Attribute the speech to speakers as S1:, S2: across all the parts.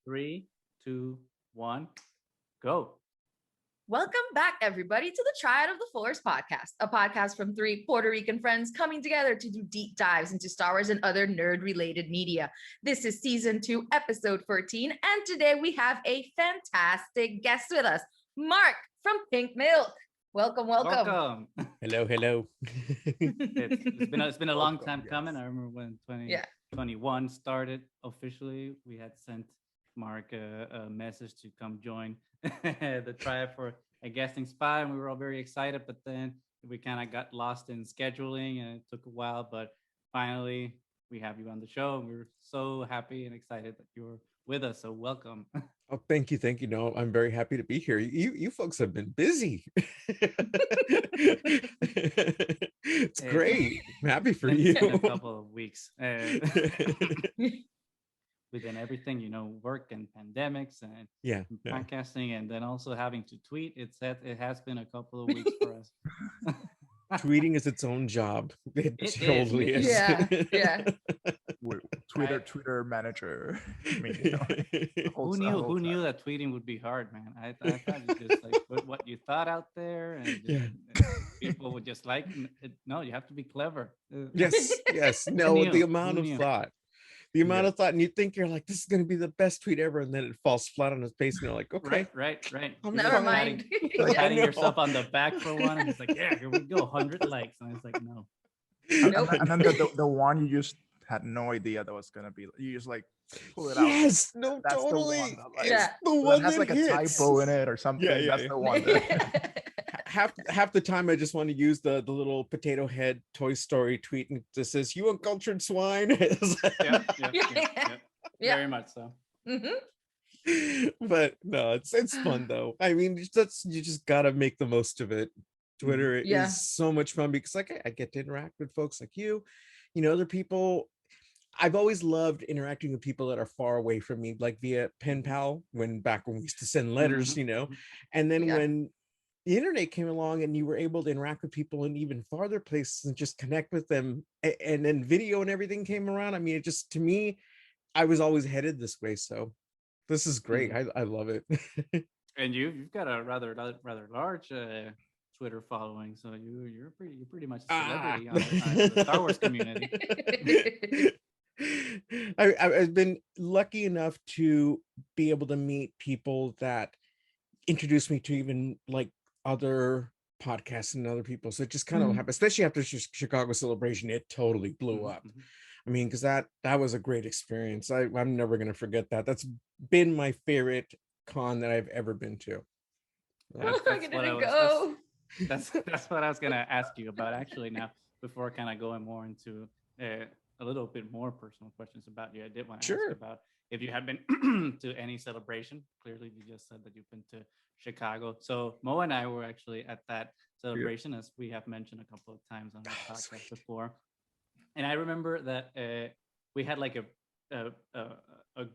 S1: Three, two, one, go.
S2: Welcome back, everybody, to the Triad of the Force podcast, a podcast from three Puerto Rican friends coming together to do deep dives into Star Wars and other nerd-related media. This is season 2, episode 14, and today we have a fantastic guest with us, Mark from Pink Milk. Welcome.
S1: Welcome.
S3: Hello.
S1: It's been a long time
S4: Yes.
S1: coming. I remember when 2021 started officially. We had sent Mark a message to come join the Triad for a guesting spot, and we were all very excited. But then we kind of got lost in scheduling, and it took a while. But finally, we have you on the show, and we're so happy and excited that you're with us. So welcome.
S3: Oh, thank you. No, I'm very happy to be here. You folks have been busy. It's great. I'm happy for you.
S1: It's been a couple of weeks. Within everything, work and pandemics and podcasting, and then also having to tweet. It has been a couple of weeks for us.
S3: Tweeting is its own job. It totally is.
S2: Yeah.
S4: Twitter manager.
S1: Who knew that tweeting would be hard, man? I thought you just like put what you thought out there, and people would just like it. No, you have to be clever.
S3: Yes. No, the amount of thought. The amount of thought, and you think you're like, this is going to be the best tweet ever, and then it falls flat on his face, and you're like, okay,
S1: right.
S2: Never mind.
S1: Patting yourself on the back for one, and it's like, yeah, here we go, 100 likes, and it's like, no.
S4: And then the one you just had no idea that was gonna be. You just like pull it out.
S3: Yes, no,
S4: That's
S3: totally.
S4: The one that,
S2: Yeah.
S3: The one
S4: has
S3: that
S4: like
S3: hits.
S4: a typo in it or something.
S3: Yeah.
S4: That's the one. That,
S3: half the time I just want to use the little potato head Toy Story tweet, and it just says, "You uncultured swine."
S1: Yeah. Very much so.
S2: Mm-hmm.
S3: But no, it's fun though. I mean, you just gotta make the most of it. Twitter is so much fun because I get to interact with folks like you, other people. I've always loved interacting with people that are far away from me, like via pen pal, back when we used to send letters, and then when the internet came along and you were able to interact with people in even farther places and just connect with them, and then video and everything came around. I mean, it just, to me, I was always headed this way. So this is great. I love it.
S1: And you've got a rather large Twitter following, so you're pretty much a celebrity on the Star Wars community.
S3: I've been lucky enough to be able to meet people that introduced me to even like other podcasts and other people. So it just kind of happened, especially after Chicago Celebration. It totally blew up. I mean, because that was a great experience. I'm never going to forget that. That's been my favorite con that I've ever been to.
S1: That's what I was going to ask you about, actually. Now, before kind of going more into a little bit more personal questions about you, I did want to ask you about if you had been to any celebration. Clearly, you just said that you've been to Chicago. So Mo and I were actually at that celebration, as we have mentioned a couple of times on the podcast before. And I remember that we had like a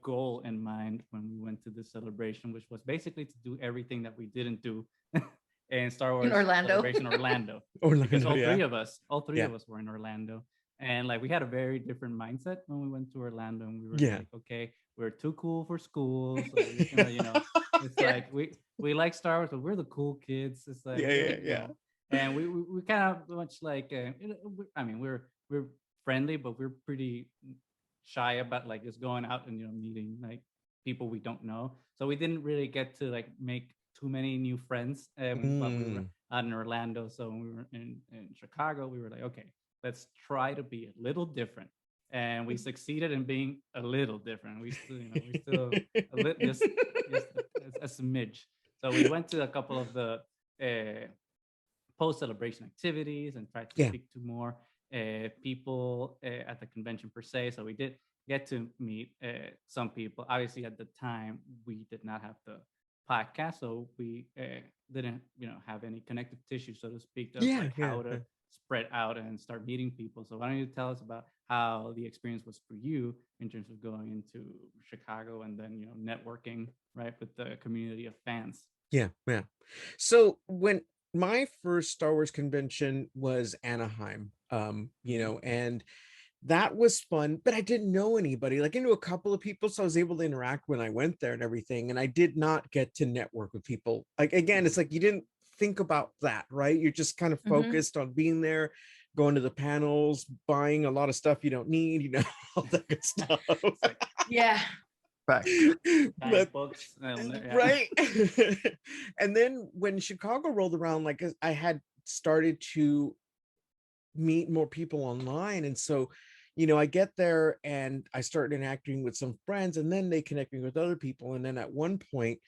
S1: goal in mind when we went to this celebration, which was basically to do everything that we didn't do in Star Wars
S2: in Orlando.
S1: Celebration Orlando. Because all three of us were in Orlando. And like we had a very different mindset when we went to Orlando, and we were like, okay, we're too cool for school. So we can, it's like we like Star Wars, but we're the cool kids. It's like And we kind of much like I mean, we're friendly, but we're pretty shy about like just going out and meeting like people we don't know. So we didn't really get to like make too many new friends while we were out in Orlando. So when we were in Chicago, we were like, okay, let's try to be a little different, and we succeeded in being a little different. We still just a smidge. So we went to a couple of the post-celebration activities and tried to speak to more people at the convention per se. So we did get to meet some people. Obviously, at the time, we did not have the podcast, so we didn't have any connective tissue, so to speak, of how to spread out and start meeting people. So why don't you tell us about how the experience was for you in terms of going into Chicago and then networking right with the community of fans?
S3: Yeah. So when my first Star Wars convention was Anaheim, and that was fun, but I didn't know anybody. Like, I knew a couple of people, so I was able to interact when I went there and everything. And I did not get to network with people. Like, again, it's like you didn't think about that, right? You're just kind of focused on being there, going to the panels, buying a lot of stuff you don't need, you know, all that good stuff.
S2: Yeah.
S3: But, right. And then when Chicago rolled around, like I had started to meet more people online, and so, you know, I get there and I start interacting with some friends, and then they connect me with other people. And then at one point,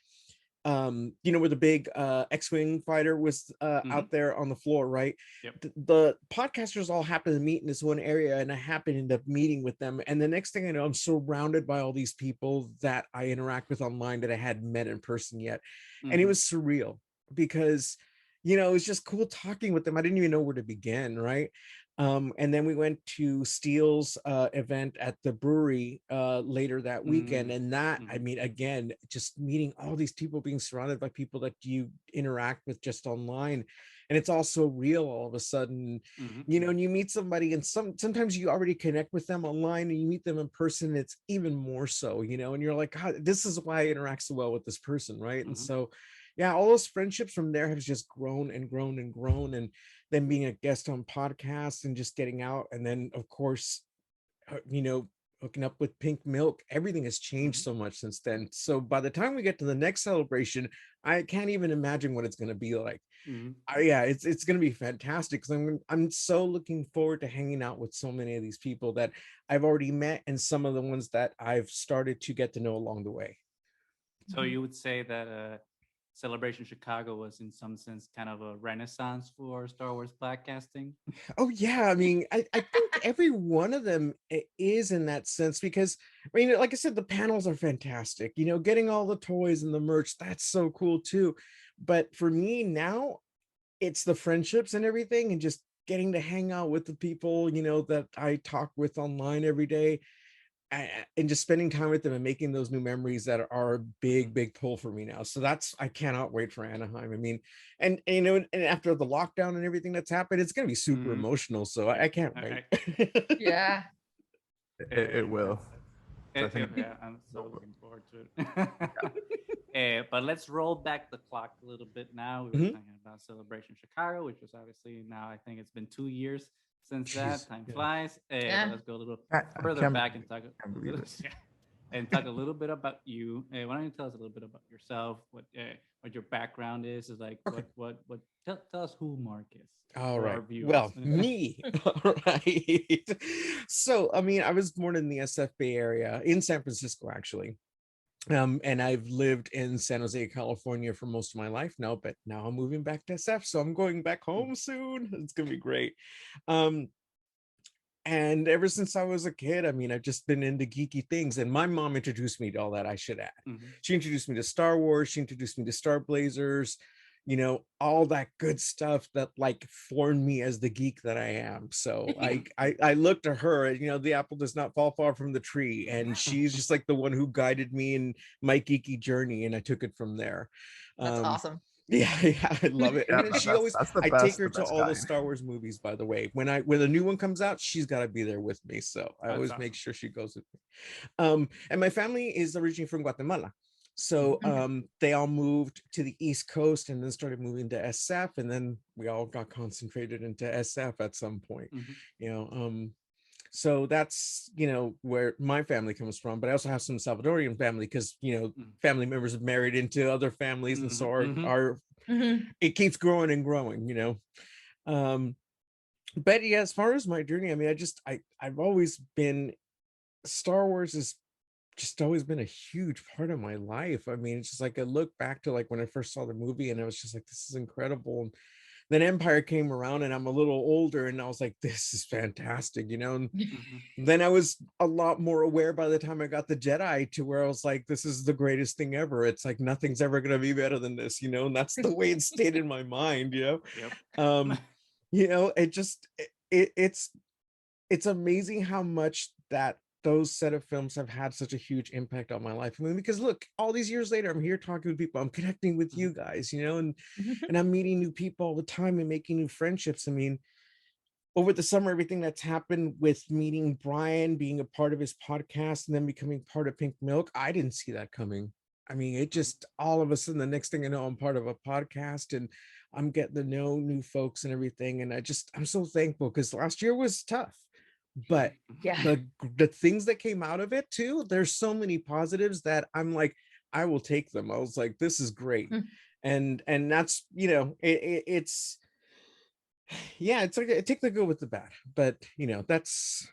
S3: you know, where the big X-Wing fighter was out there on the floor, right?
S1: Yep.
S3: The podcasters all happened to meet in this one area, and I happened to end up meeting with them. And the next thing I know, I'm surrounded by all these people that I interact with online that I hadn't met in person yet. And it was surreal because, you know, it was just cool talking with them. I didn't even know where to begin, right? And then we went to Steele's event at the brewery later that weekend. And that, I mean, again, just meeting all these people, being surrounded by people that you interact with just online. And it's all so real all of a sudden, you know, and you meet somebody, and sometimes you already connect with them online, and you meet them in person, it's even more so, you know, and you're like, God, this is why I interact so well with this person, right? And so, yeah, all those friendships from there have just grown and grown and grown. And then being a guest on podcasts and just getting out. And then, of course, you know, hooking up with Pink Milk, everything has changed so much since then. So by the time we get to the next celebration, I can't even imagine what it's going to be like. Yeah, it's going to be fantastic, because I'm so looking forward to hanging out with so many of these people that I've already met, and some of the ones that I've started to get to know along the way.
S1: So you would say that Celebration Chicago was in some sense kind of a renaissance for Star Wars podcasting?
S3: Oh yeah, I mean, I think every one of them is in that sense, because I mean, like I said, the panels are fantastic. You know, getting all the toys and the merch, that's so cool too. But for me now, it's the friendships and everything, and just getting to hang out with the people, you know, that I talk with online every day. And just spending time with them and making those new memories that are a big pull for me now. So I cannot wait for Anaheim. I mean, and you know, and after the lockdown and everything that's happened, it's going to be super emotional. So I can't wait.
S2: Yeah.
S4: It will.
S1: So yeah, I'm so looking forward to it. But let's roll back the clock a little bit now. We were talking about Celebration Chicago, which was obviously, now I think it's been 2 years since that. Time flies. Let's go a little further back and talk a little bit about you. Why don't you tell us a little bit about yourself, what your background is like, what tell us who Mark is.
S3: All right. Well, me. All right. So, I mean, I was born in the SF Bay Area, in San Francisco, actually. And I've lived in San Jose, California for most of my life now, but now I'm moving back to SF. So I'm going back home soon. It's going to be great. And ever since I was a kid, I mean, I've just been into geeky things. And my mom introduced me to all that, I should add. She introduced me to Star Wars. She introduced me to Star Blazers, you know, all that good stuff that like formed me as the geek that I am. So I look to her, you know, the apple does not fall far from the tree. And she's just like the one who guided me in my geeky journey. And I took it from there.
S2: That's awesome.
S3: Yeah, I love it. And she always, I take her to all the Star Wars movies, by the way. When a new one comes out, she's got to be there with me. So I always make sure she goes with me. And my family is originally from Guatemala. So they all moved to the East Coast and then started moving to SF. And then we all got concentrated into SF at some point, you know. So that's, you know, where my family comes from. But I also have some Salvadorian family, because, you know, family members have married into other families. And so our it keeps growing and growing, you know. But yeah, as far as my journey, I mean, I've always been, Star Wars is just always been a huge part of my life. I mean, it's just like I look back to like when I first saw the movie, and I was just like, this is incredible. And then Empire came around, and I'm a little older, and I was like, this is fantastic, you know. And then I was a lot more aware by the time I got the Jedi, to where I was like, this is the greatest thing ever. It's like nothing's ever going to be better than this, you know. And that's the way it stayed in my mind, you know. You know, it's amazing how much that those set of films have had such a huge impact on my life. I mean, because look, all these years later, I'm here talking with people, I'm connecting with you guys, you know, and I'm meeting new people all the time and making new friendships. I mean, over the summer, everything that's happened with meeting Brian, being a part of his podcast, and then becoming part of Pink Milk, I didn't see that coming. I mean, it just all of a sudden, the next thing I know, I'm part of a podcast and I'm getting to know new folks and everything. And I'm so thankful because last year was tough. But the things that came out of it too, there's so many positives that I'm like, I will take them. I was like, this is great. And that's, it's it's like take the good with the bad, but that's,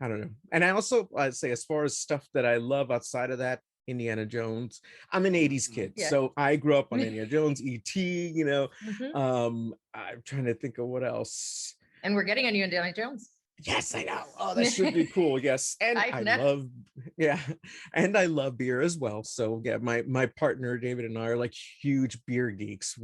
S3: I don't know. And I also, I'd say, as far as stuff that I love outside of that, Indiana Jones, I'm an 80s kid. So I grew up on Indiana Jones, E.T., I'm trying to think of what else.
S2: And we're getting a new Indiana Jones.
S3: Yes, I know. Oh, that should be cool. Yes. And I love beer as well. So yeah, my partner David and I are like huge beer geeks.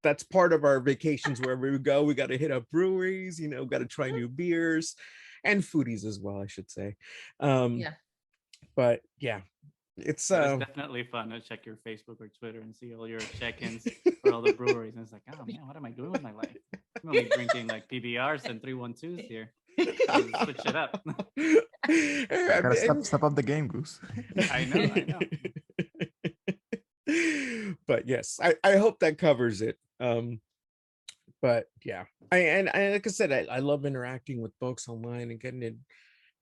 S3: That's part of our vacations. Wherever we go, we got to hit up breweries, got to try new beers, and foodies as well, I should say. But yeah, it's
S1: definitely fun to check your Facebook or Twitter and see all your check-ins for all the breweries. And it's like, oh man, what am I doing with my life? I'm only drinking like PBRs and 312s here. Switch it up.
S4: Gotta step up the game, Goose.
S1: I know.
S3: But yes, I hope that covers it. But yeah, I like I said, I love interacting with folks online and getting to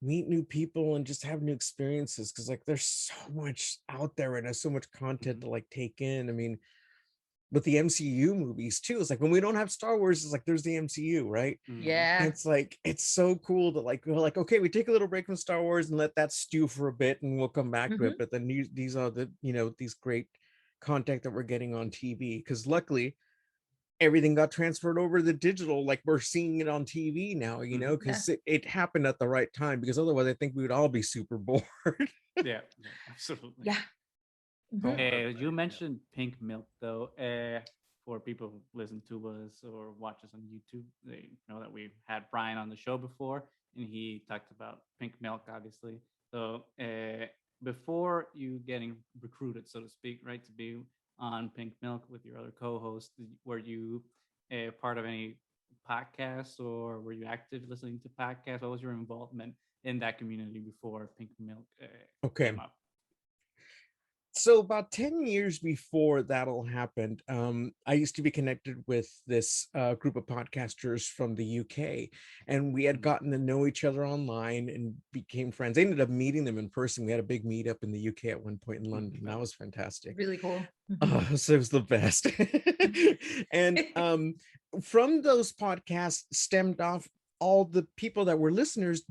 S3: meet new people and just have new experiences, because like there's so much out there and there's so much content to like take in. I mean, with the MCU movies too, it's like when we don't have Star Wars, it's like there's the MCU, right?
S2: Yeah.
S3: And it's like, it's so cool to like, we're like, okay, we take a little break from Star Wars and let that stew for a bit and we'll come back to it. But then these are the, these great content that we're getting on TV, because luckily everything got transferred over to the digital. Like we're seeing it on TV now, because it happened at the right time, because otherwise I think we would all be super bored.
S1: Yeah, absolutely.
S2: Yeah.
S1: You mentioned Pink Milk, though. For people who listen to us or watch us on YouTube, they know that we've had Brian on the show before, and he talked about Pink Milk, obviously. So before you getting recruited, so to speak, right, to be on Pink Milk with your other co-hosts, were you part of any podcasts, or were you active listening to podcasts? What was your involvement in that community before Pink Milk came up?
S3: So about 10 years before that all happened, I used to be connected with this group of podcasters from the UK, and we had gotten to know each other online and became friends. I ended up meeting them in person. We had a big meetup in the UK at one point in London. That was fantastic.
S2: Really cool.
S3: So it was the best. And from those podcasts stemmed off all the people that were listeners.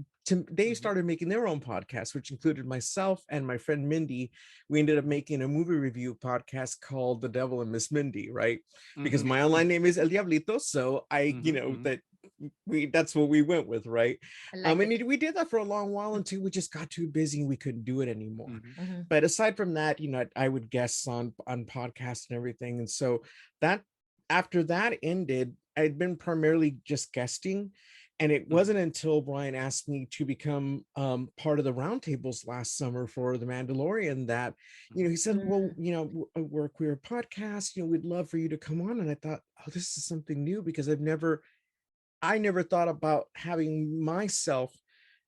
S3: They started making their own podcast, which included myself and my friend Mindy. We ended up making a movie review podcast called The Devil and Miss Mindy, right? Because my online name is El Diablito, so that's what we went with, right? And we did that for a long while until we just got too busy and we couldn't do it anymore. But aside from that, I would guest on podcasts and everything, and so that after that ended, I'd been primarily just guesting. And it wasn't until Brian asked me to become part of the roundtables last summer for The Mandalorian that, he said, well, we're a queer podcast, we'd love for you to come on. And I thought, oh, this is something new, because I never thought about having myself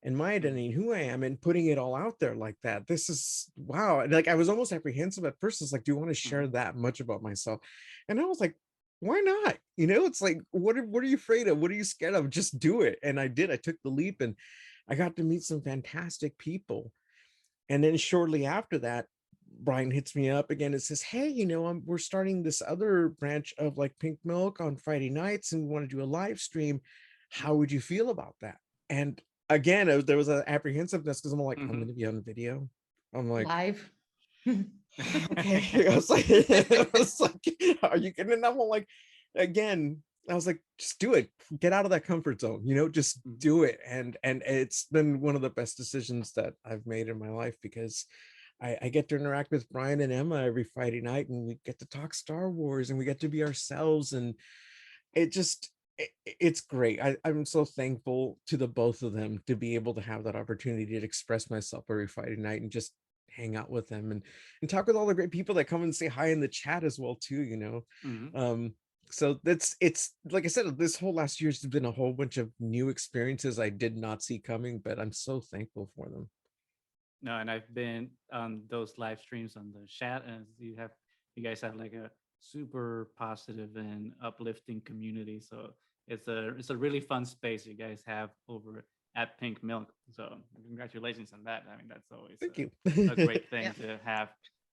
S3: and my identity and who I am and putting it all out there like that. This is, wow. Like I was almost apprehensive at first. It's like, do you want to share that much about myself? And I was like, why not? It's like, what are you afraid of? What are you scared of? Just do it. And I did. I took the leap and I got to meet some fantastic people. And then shortly after that, Brian hits me up again and says, hey, we're starting this other branch of like Pink Milk on Friday nights, and we want to do a live stream. How would you feel about that? And again, there was an apprehensiveness, because I'm like, I'm going to be on video. I'm like,
S2: live.
S3: Okay. I was like, are you kidding? And I'm like, again, I was like, just do it. Get out of that comfort zone, just do it. And it's been one of the best decisions that I've made in my life, because I get to interact with Brian and Emma every Friday night, and we get to talk Star Wars, and we get to be ourselves. And it's great. I'm so thankful to the both of them to be able to have that opportunity to express myself every Friday night and just hang out with them and talk with all the great people that come and say hi in the chat as well too, So it's like I said, this whole last year's been a whole bunch of new experiences I did not see coming, but I'm so thankful for them.
S1: No, and I've been on those live streams on the chat, and you guys have like a super positive and uplifting community. So it's a really fun space you guys have over at Pink Milk. So congratulations on that. I mean, that's always
S3: Thank you.
S1: a great thing to have.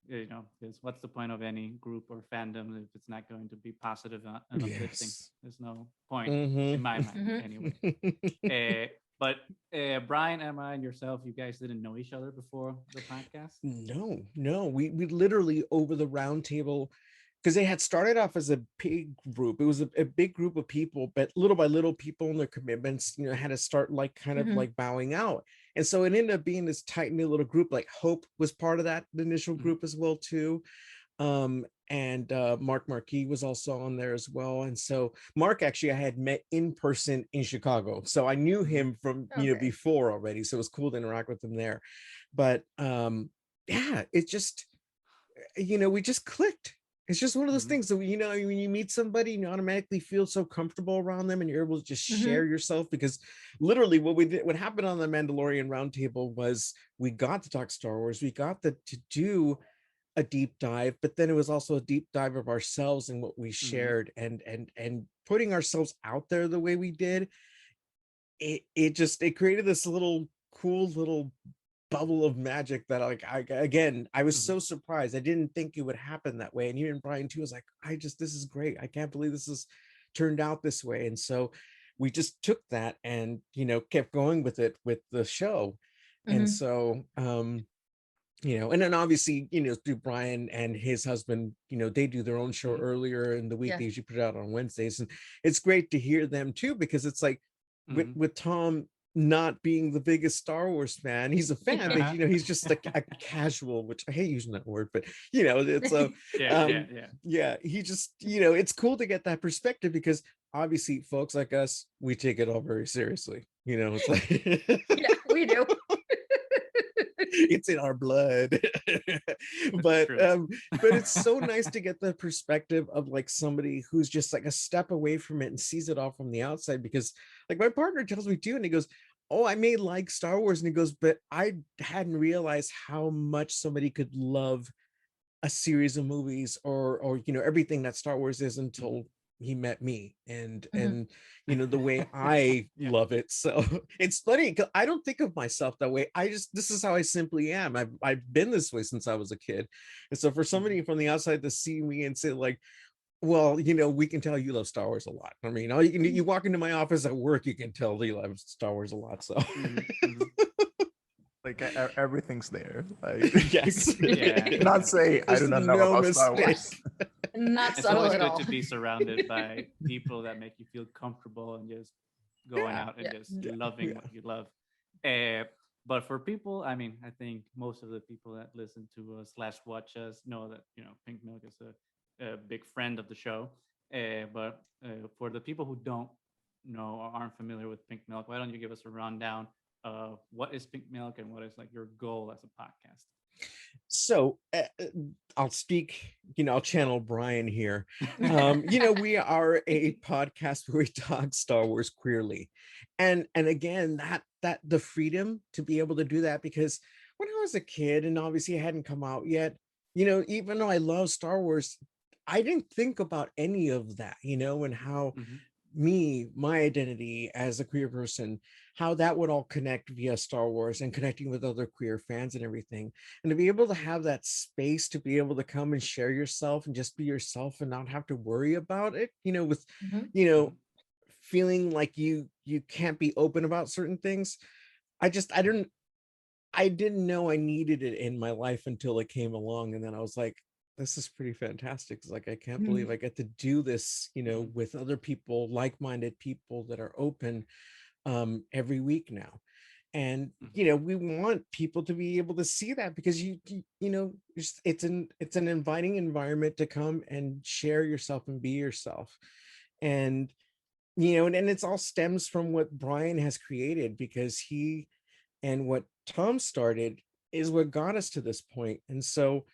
S1: You know, because what's the point of any group or fandom if it's not going to be positive and uplifting?
S3: Yes.
S1: There's no point in my mind, anyway. But Brian, Emma, and yourself, you guys didn't know each other before the podcast?
S3: No. We literally over the round table, because they had started off as a big group. It was a big group of people, but little by little, people and their commitments, had to start like kind of like bowing out. And so it ended up being this tight knit little group. Like Hope was part of that initial group as well too. And Mark Marquis was also on there as well. And so Mark, actually, I had met in person in Chicago. So I knew him from, before already. So it was cool to interact with him there. But yeah, it just, we just clicked. It's just one of those things that, when you meet somebody, you automatically feel so comfortable around them and you're able to just share yourself, because literally what happened on the Mandalorian roundtable was we got to talk Star Wars. We got to do a deep dive, but then it was also a deep dive of ourselves and what we shared, and putting ourselves out there the way we did. It created this little cool little bubble of magic that I was so surprised. I didn't think it would happen that way. And even Brian too was like, this is great. I can't believe this has turned out this way. And so we just took that and, kept going with it with the show. And so, and then obviously, through Brian and his husband, they do their own show earlier in the week. They usually put it out on Wednesdays. And it's great to hear them too, because it's like with Tom not being the biggest Star Wars fan, he's a fan, but he's just a casual, which I hate using that word, but it's he just, it's cool to get that perspective, because obviously folks like us, we take it all very seriously. It's like
S2: yeah, we do.
S3: It's in our blood. But it's so nice to get the perspective of like somebody who's just like a step away from it and sees it all from the outside, because like my partner tells me too, and he goes, oh, I may like Star Wars, and he goes, but I hadn't realized how much somebody could love a series of movies or everything that Star Wars is until he met me and the way I love it. So it's funny because I don't think of myself that way. This is how I simply am. I've been this way since I was a kid. And so for somebody from the outside to see me and say like, well, we can tell you love Star Wars a lot. I mean, you walk into my office at work, you can tell you love Star Wars a lot. So
S4: like everything's there. Like,
S3: yes,
S4: not say I do not know about Star Wars.
S2: Not
S1: it's
S2: subtle
S1: always
S2: at
S1: good
S2: all.
S1: to be surrounded by people that make you feel comfortable and just going out and just loving what you love. But for people, I mean, I think most of the people that listen to us / watch us know that Pink Milk is a big friend of the show. But for the people who don't know or aren't familiar with Pink Milk, why don't you give us a rundown of what is Pink Milk and what is like your goal as a podcast?
S3: So I'll speak, I'll channel Brian here. We are a podcast where we talk Star Wars queerly. And again, that the freedom to be able to do that, because when I was a kid, and obviously I hadn't come out yet, even though I love Star Wars, I didn't think about any of that, and how my identity as a queer person, how that would all connect via Star Wars and connecting with other queer fans and everything. And to be able to have that space to be able to come and share yourself and just be yourself and not have to worry about it, with, feeling like you can't be open about certain things. I didn't know I needed it in my life until it came along. And then I was like, this is pretty fantastic. It's like, I can't believe I get to do this, with other people, like-minded people that are open every week now. And we want people to be able to see that, because it's an inviting environment to come and share yourself and be yourself. And and it's all stems from what Brian has created, because he and what Tom started is what got us to this point. And so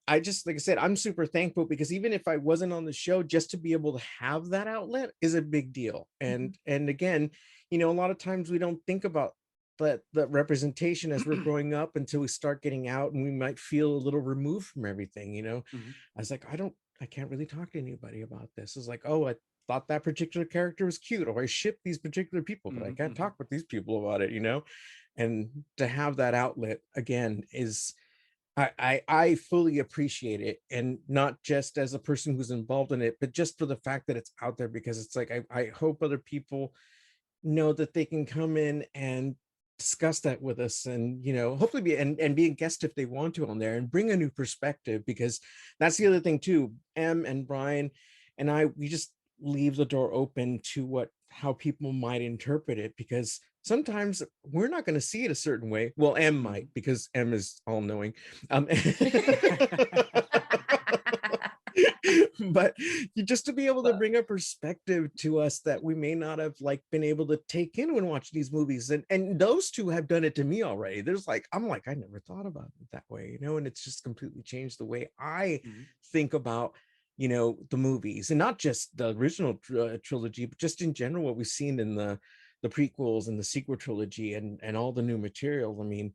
S3: I just, like I said, I'm super thankful because even if I wasn't on the show, just to be able to have that outlet is a big deal. And again, a lot of times we don't think about the representation as we're growing up until we start getting out, and we might feel a little removed from everything.
S1: Mm-hmm.
S3: I was like, I can't really talk to anybody about this. It's like, oh, I thought that particular character was cute, or I ship these particular people, but I can't talk with these people about it, and to have that outlet again is, I fully appreciate it, and not just as a person who's involved in it, but just for the fact that it's out there, because it's like I hope other people know that they can come in and discuss that with us, and hopefully be a guest if they want to on there, and bring a new perspective, because that's the other thing too. Em and Brian and we just leave the door open to how people might interpret it, because sometimes we're not going to see it a certain way. Well, Em might, because Em is all knowing. But just to be able to bring a perspective to us that we may not have been able to take in when watching these movies, and those two have done it to me already. I'm like, I never thought about it that way, and it's just completely changed the way I think about the movies, and not just the original trilogy, but just in general what we've seen in the prequels and the sequel trilogy, and all the new material. I mean,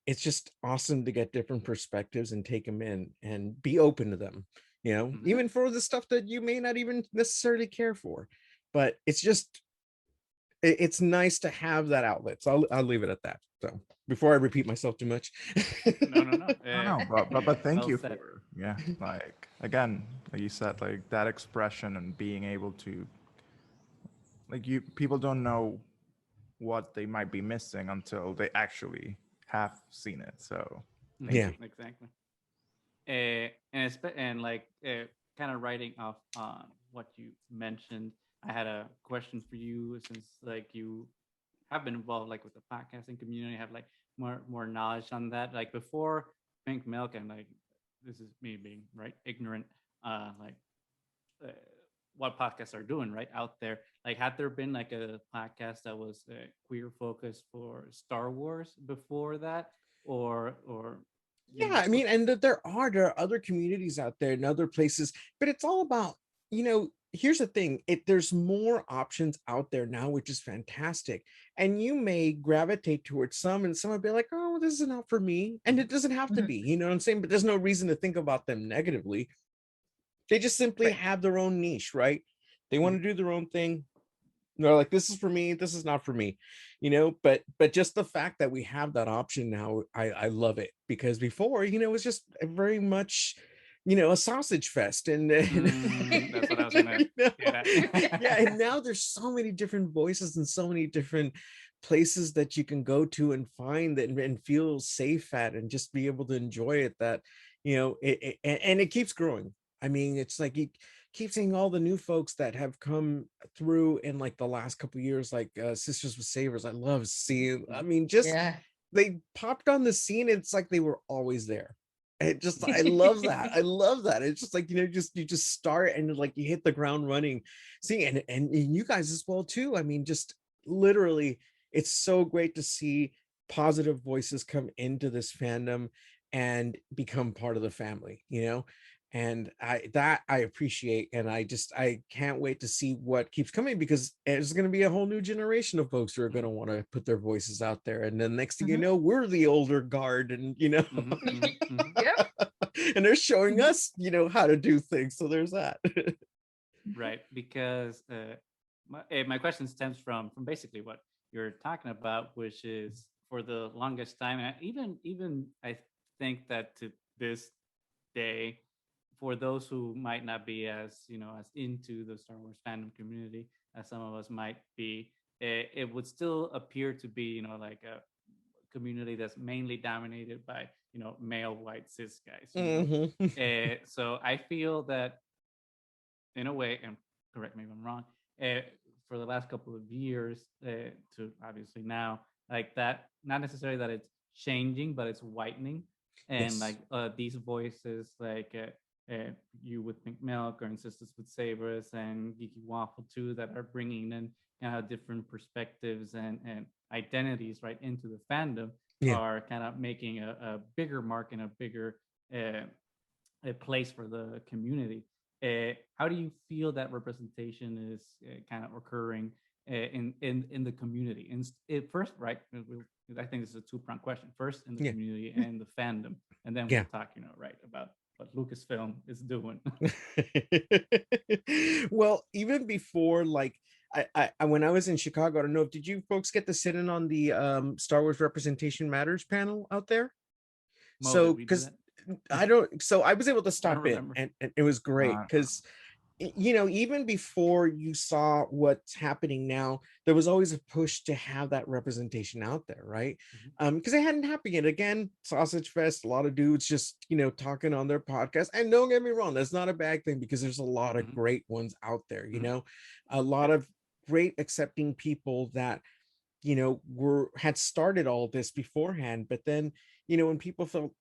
S3: it's just awesome to get different perspectives and take them in and be open to them, even for the stuff that you may not even necessarily care for. But it's nice to have that outlet. So I'll leave it at that. So before I repeat myself too much.
S4: No, but thank
S1: well
S4: you
S1: said.
S4: for again, like you said, that expression and being able to, people don't know what they might be missing until they actually have seen it. So thank you.
S1: Exactly. Kind of writing off on what you mentioned, I had a question for you, since you have been involved with the podcasting community, have more knowledge on that. Before Pink Milk, and this is me being ignorant, uh, what podcasts are doing out there. Had there been a podcast that was queer focused for Star Wars before that, or
S3: yeah, I mean, and that there are other communities out there in other places, but it's all about, here's the thing, there's more options out there now, which is fantastic. And you may gravitate towards some, and some will be like, oh, this is not for me. And it doesn't have to be, you know what I'm saying? But there's no reason to think about them negatively. They just simply have their own niche, right? They want to do their own thing. They're like, this is for me, this is not for me, but just the fact that we have that option now, I love it. Because before, it was just very much, a sausage fest, and
S1: that's what I was gonna
S3: yeah, and now there's so many different voices and so many different places that you can go to and find that and feel safe at, and just be able to enjoy it, that and it keeps growing. I mean, it's like you keep seeing all the new folks that have come through in the last couple of years, Sisters with Savers. I love seeing, I mean, just they popped on the scene. It's like they were always there. I love that. I love that. It's just you just start, and you hit the ground running. See, and you guys as well too. I mean, just literally, it's so great to see positive voices come into this fandom and become part of the family, and I appreciate, and I can't wait to see what keeps coming, because there's going to be a whole new generation of folks who are going to want to put their voices out there, and then next thing you know, we're the older guard, and and they're showing us how to do things. So there's that.
S1: Right, because my question stems from basically what you're talking about, which is, for the longest time, and even I think that to this day, for those who might not be as as into the Star Wars fandom community as some of us might be, it would still appear to be a community that's mainly dominated by male white cis guys. So I feel that, in a way, and correct me if I'm wrong, for the last couple of years, to obviously now, that, not necessarily that it's changing, but it's whitening, and these voices, you with Pink Milk, or in Sisters with Sabers, and Geeky Waffle too, that are bringing in different perspectives and identities into the fandom, are kind of making a bigger mark and a bigger a place for the community. How do you feel that representation is kind of occurring in the community? First, right? I think this is a two-pronged question. First, in the community and the fandom, and then we'll talk, right, about what Lucasfilm is doing.
S3: Well, even before, like, I when I was in Chicago, I don't know, did you folks get to sit in on the Star Wars Representation Matters panel out there? So, because I was able to stop in, and it was great because even before you saw what's happening now, there was always a push to have that representation out there, right? Because it hadn't happened yet. Again, Sausage Fest, a lot of dudes just talking on their podcast, and don't get me wrong, that's not a bad thing, because there's a lot of great ones out there, a lot of great accepting people that had started all this beforehand, but then when people felt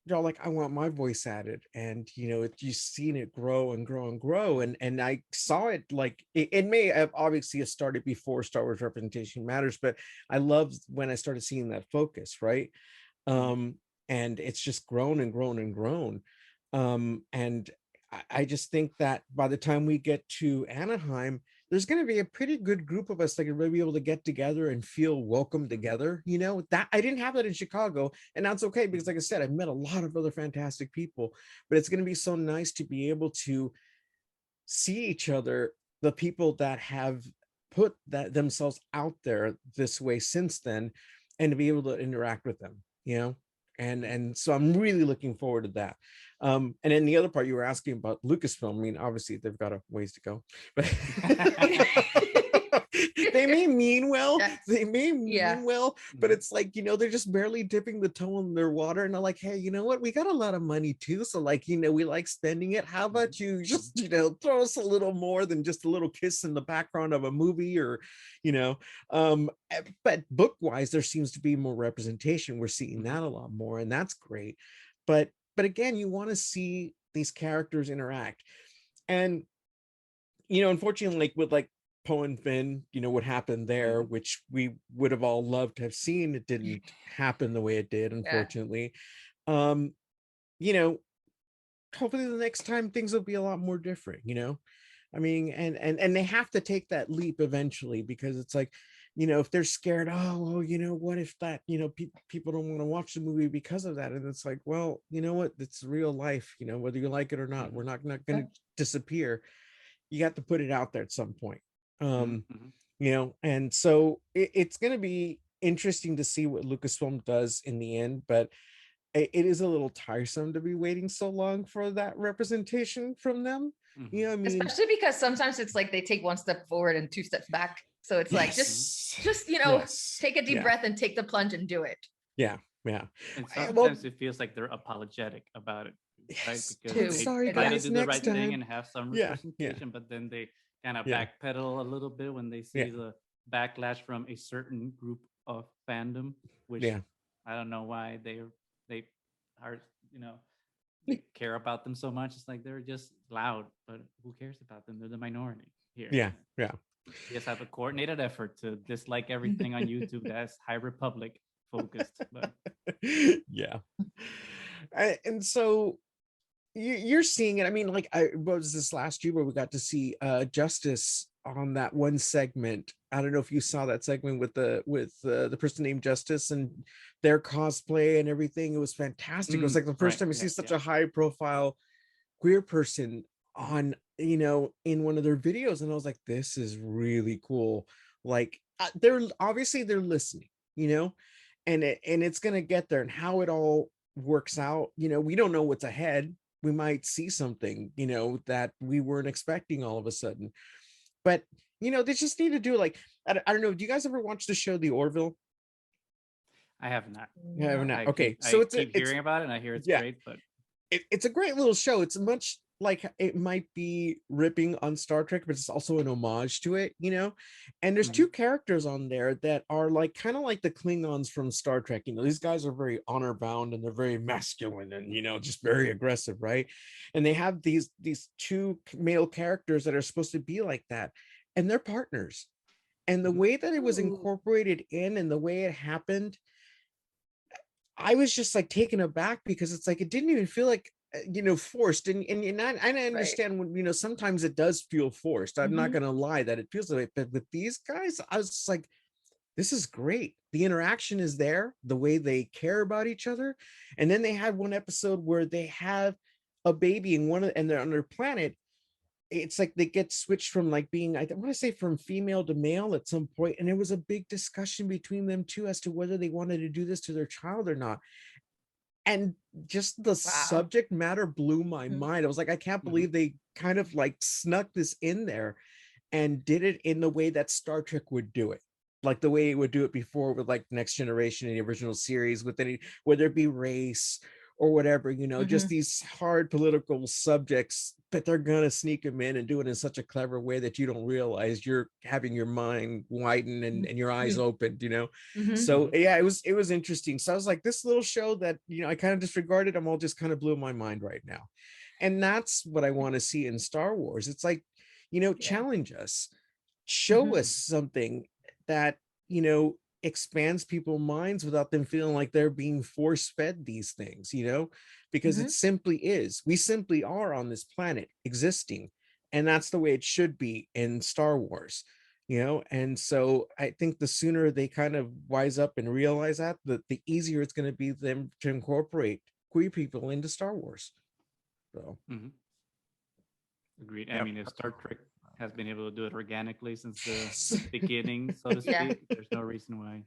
S3: like, I want my voice added, and you've seen it grow and grow and grow, and I saw it, like, it may have obviously started before Star Wars Representation Matters, but I loved when I started seeing that focus, right? And it's just grown and grown and grown, and I just think that by the time we get to Anaheim, there's going to be a pretty good group of us that can really be able to get together and feel welcome together. That I didn't have that in Chicago, and that's okay, because like I said, I've met a lot of other fantastic people, but it's going to be so nice to be able to see each other, the people that have put that themselves out there this way since then, and to be able to interact with them, and so I'm really looking forward to that. And then the other part, you were asking about Lucasfilm. I mean, obviously they've got a ways to go, but they may mean well. They may mean well, but it's like, they're just barely dipping the toe in their water, and they're like, hey, you know what? We got a lot of money too, so like, we like spending it. How about you just, throw us a little more than just a little kiss in the background of a movie, or, but book wise, there seems to be more representation. We're seeing that a lot more, and that's great. But again, you want to see these characters interact, and unfortunately, like with like Poe and Finn, what happened there, which we would have all loved to have seen, it didn't happen the way it did, unfortunately. Hopefully the next time things will be a lot more different. I mean, and they have to take that leap eventually, because it's like, if they're scared, oh, well, what if that, people don't want to watch the movie because of that? And it's like, well, you know what? It's real life, whether you like it or not. We're not going to disappear. You got to put it out there at some point. And so it's going to be interesting to see what Lucasfilm does in the end, but it is a little tiresome to be waiting so long for that representation from them. I mean,
S2: especially because sometimes it's like they take one step forward and two steps back. So it's like, just take a deep breath and take the plunge and do it.
S3: Yeah.
S1: And sometimes it feels like they're apologetic about it, right? Because they try to do the right thing and have some representation, but then they kind of backpedal a little bit when they see the backlash from a certain group of fandom, which I don't know why they are, they care about them so much. It's like they're just loud, but who cares about them? They're the minority here.
S3: Yeah.
S1: You just have a coordinated effort to dislike everything on YouTube that's High Republic focused. But
S3: and so you're seeing it. I mean, like, what was this last year where we got to see Justice on that one segment? I don't know if you saw that segment with the person named Justice and their cosplay and everything. It was fantastic. It was like the first time I see such a high profile queer person on, in one of their videos, and I was like, this is really cool. Like, they're listening, and it's gonna get there, and how it all works out, we don't know what's ahead. We might see something, that we weren't expecting all of a sudden, but they just need to do, like, I don't know, do you guys ever watch the show The Orville?
S1: I have not.
S3: You have not. Okay,
S1: so I keep hearing about it, and I hear it's great, but
S3: it's a great little show. It's much like, it might be ripping on Star Trek, but it's also an homage to it, and there's two characters on there that are like kind of like the Klingons from Star Trek. These guys are very honor bound, and they're very masculine, and just very aggressive, right? And they have these two male characters that are supposed to be like that, and they're partners. And the way that it was incorporated in, and the way it happened, I was just like taken aback, because it's like, it didn't even feel like forced, and I understand when sometimes it does feel forced. I'm not gonna lie that it feels that way, but with these guys, I was just like, this is great. The interaction is there, the way they care about each other. And then they had one episode where they have a baby and they're on their planet. It's like they get switched from like being, I want to say, from female to male at some point, and there was a big discussion between them too as to whether they wanted to do this to their child or not. And just the subject matter blew my mind. I was like, I can't believe they kind of like snuck this in there and did it in the way that Star Trek would do it, like the way it would do it before with like Next Generation and the original series, with any, whether it be race or whatever, just these hard political subjects, but they're gonna sneak them in and do it in such a clever way that you don't realize you're having your mind widen and your eyes opened, So yeah, it was interesting. So I was like, this little show that I kind of disregarded, I'm all just kind of blew my mind right now. And that's what I want to see in Star Wars. It's like, challenge us, show us something that expands people's minds without them feeling like they're being force-fed these things, because it simply is. We simply are on this planet existing, and that's the way it should be in Star Wars, and so I think the sooner they kind of wise up and realize that, the easier it's going to be them to incorporate queer people into Star Wars. So
S1: agreed. I mean, if Star Trek has been able to do it organically since the beginning, so to speak, there's no reason why.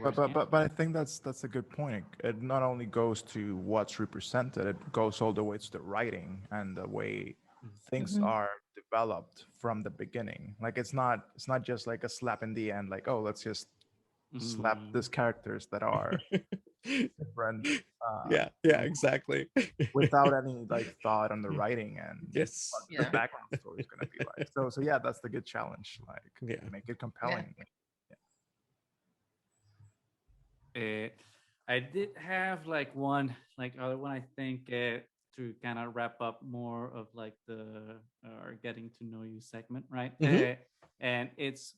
S4: But I think that's a good point. It not only goes to what's represented, it goes all the way to the writing and the way things are developed from the beginning. Like it's not just like a slap in the end, like, oh, let's just slap these characters that are different.
S3: Yeah, exactly.
S4: Without any like thought on the writing and
S3: what
S4: the background story is gonna be like. So yeah, that's the good challenge. Like make it compelling.
S1: I did have like one other one, I think, to kind of wrap up more of like the getting to know you segment, right? And it's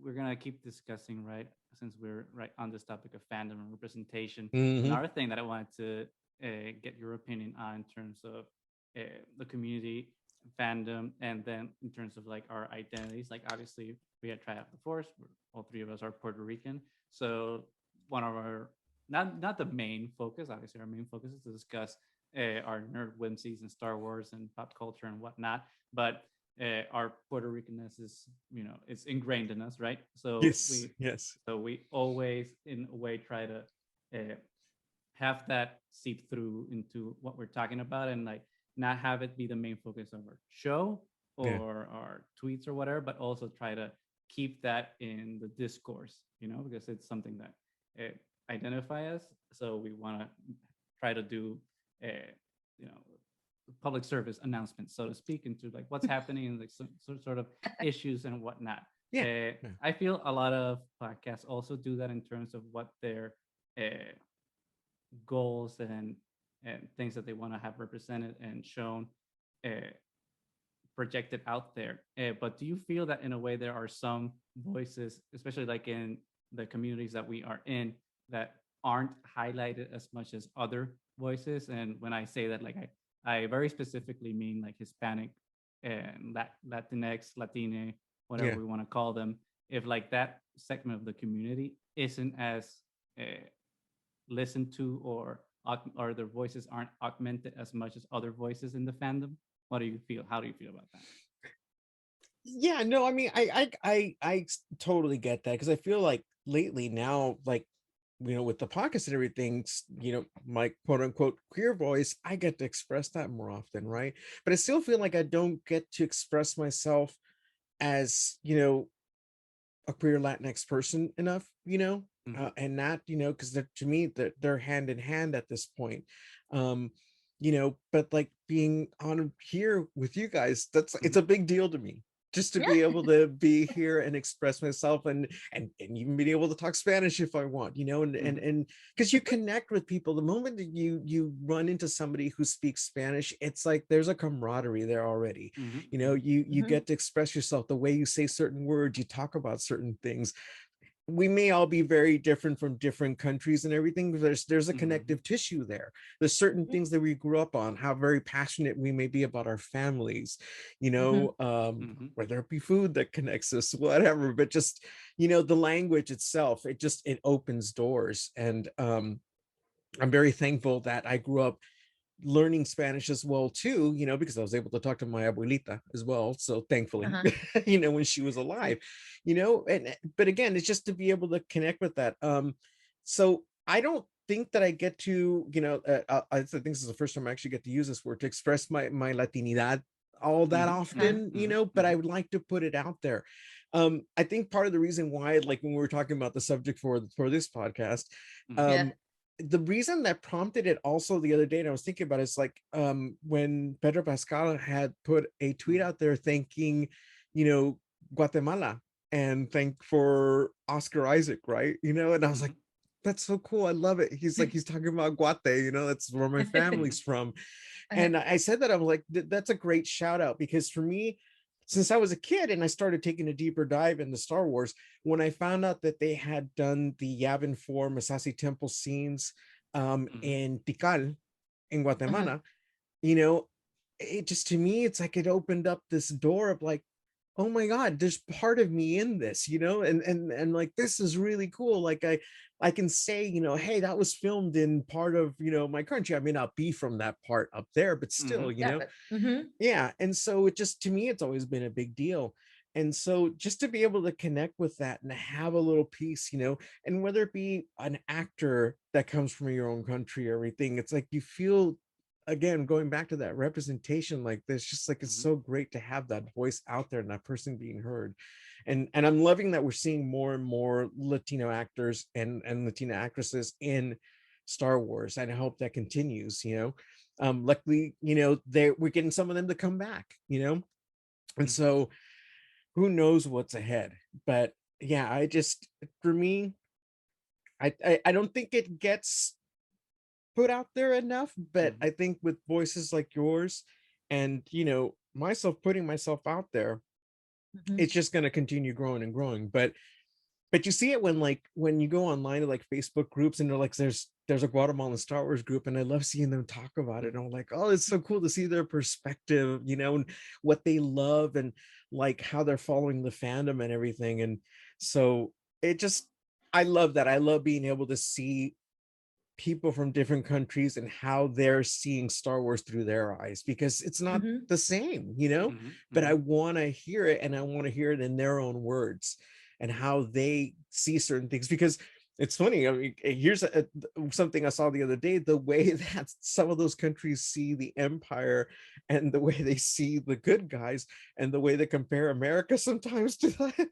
S1: we're gonna keep discussing, right, since we're right on this topic of fandom and representation. Another thing that I wanted to get your opinion on in terms of the community, fandom, and then in terms of like our identities. Like obviously we had Triad the Force, all three of us are Puerto Rican, so one of our not the main focus, obviously our main focus is to discuss our nerd whimsies and Star Wars and pop culture and whatnot, but our Puerto Ricanness is it's ingrained in us, right? So we always in a way try to have that seep through into what we're talking about, and like not have it be the main focus of our show or our tweets or whatever, but also try to keep that in the discourse, because it's something that identify us. So we want to try to do public service announcements, so to speak, into like what's happening and like some sort of issues and whatnot. I feel a lot of podcasts also do that in terms of what their goals and things that they want to have represented and shown projected out there. But do you feel that in a way there are some voices, especially like in the communities that we are in, that aren't highlighted as much as other voices? And when I say that, like I very specifically mean like Hispanic and Latinx, Latine, whatever we want to call them. If like that segment of the community isn't as listened to, or their voices aren't augmented as much as other voices in the fandom, what do you feel? How do you feel about that?
S3: Yeah, no, I mean, I totally get that, because I feel like lately now, like, with the podcast and everything, my quote unquote queer voice, I get to express that more often, right? But I still feel like I don't get to express myself as, a queer Latinx person enough, and that, because to me, they're hand in hand at this point. But like being on here with you guys, it's a big deal to me, just to be able to be here and express myself, and even being able to talk Spanish if I want, and because you connect with people the moment that you run into somebody who speaks Spanish. It's like there's a camaraderie there already. You get to express yourself, the way you say certain words, you talk about certain things. we may all be very different from different countries and everything. There's a connective tissue there. There's certain things that we grew up on, how very passionate we may be about our families, whether it be food that connects us, whatever, but just, the language itself, it opens doors. And I'm very thankful that I grew up learning Spanish as well too, because I was able to talk to my abuelita as well. So thankfully, when she was alive, but again, it's just to be able to connect with that. So I don't think that I get to, I think this is the first time I actually get to use this word to express my Latinidad all that often, but I would like to put it out there. I think part of the reason why, like when we were talking about the subject for this podcast, the reason that prompted it also the other day, and I was thinking about it, is like when Pedro Pascal had put a tweet out there thanking, Guatemala and thank for Oscar Isaac, right? And I was like, that's so cool. I love it. He's talking about Guate, that's where my family's from. And I said that, I was like, that's a great shout out, because for me, since I was a kid and I started taking a deeper dive into Star Wars, when I found out that they had done the Yavin 4 Masasi Temple scenes in Tikal, in Guatemala, it just, to me, it's like it opened up this door of like, oh my God, there's part of me in this, and like, this is really cool. Like I can say, hey, that was filmed in part of, my country. I may not be from that part up there, but still, yeah. And so it just, to me, it's always been a big deal. And so just to be able to connect with that and have a little piece, and whether it be an actor that comes from your own country or everything, it's like you feel, again, going back to that representation, like this, just like, it's so great to have that voice out there and that person being heard. And I'm loving that we're seeing more and more Latino actors and Latina actresses in Star Wars. And I hope that continues, luckily, we're getting some of them to come back, and so who knows what's ahead. But yeah, I just, for me, I don't think it gets put out there enough, but I think with voices like yours and myself putting myself out there, it's just going to continue growing and growing. But you see it when you go online to like Facebook groups, and they're like, there's a Guatemalan Star Wars group, and I love seeing them talk about it. And I'm like, oh, it's so cool to see their perspective, and what they love, and like how they're following the fandom and everything. And so I love that. I love being able to see people from different countries and how they're seeing Star Wars through their eyes, because it's not the same, but I want to hear it, and I want to hear it in their own words and how they see certain things. Because it's funny, I mean, here's something I saw the other day, the way that some of those countries see the Empire and the way they see the good guys and the way they compare America sometimes to that.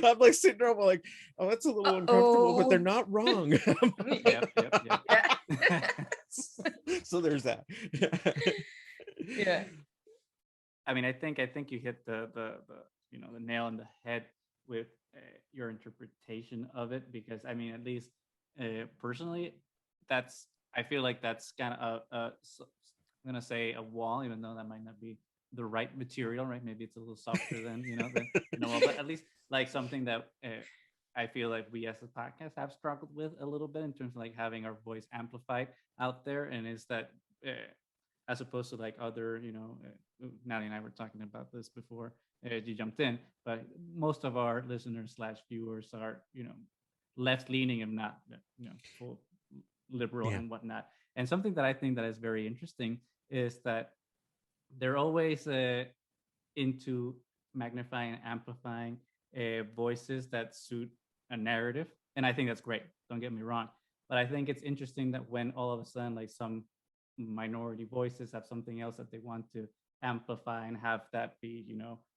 S3: I'm like sitting there, I'm like, oh, that's a little uncomfortable, but they're not wrong. So there's that.
S2: Yeah.
S1: I mean, I think you hit the the nail on the head with your interpretation of it, because I mean, at least personally, I feel like that's kind of I'm gonna say a wall, even though that might not be the right material, right? Maybe it's a little softer than but at least like something that I feel like we as a podcast have struggled with a little bit in terms of like having our voice amplified out there, and is that as opposed to like other, Natalie and I were talking about this before you jumped in, but most of our listeners / viewers are, left leaning and not, full liberal and whatnot. And something that I think that is very interesting is that they're always into magnifying and amplifying voices that suit a narrative. And I think that's great. Don't get me wrong. But I think it's interesting that when all of a sudden, like, some minority voices have something else that they want to amplify and have that be,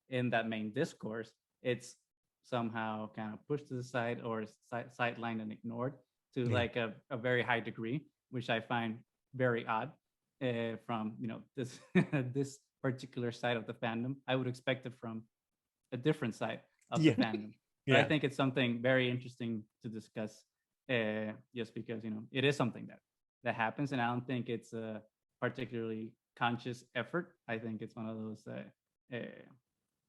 S1: in that main discourse, it's somehow kind of pushed to the side or sidelined and ignored to like a very high degree, which I find very odd from, this this particular side of the fandom. I would expect it from a different side of the fandom. But I think it's something very interesting to discuss, just because, it is something that happens, and I don't think it's a particularly conscious effort. I think it's one of those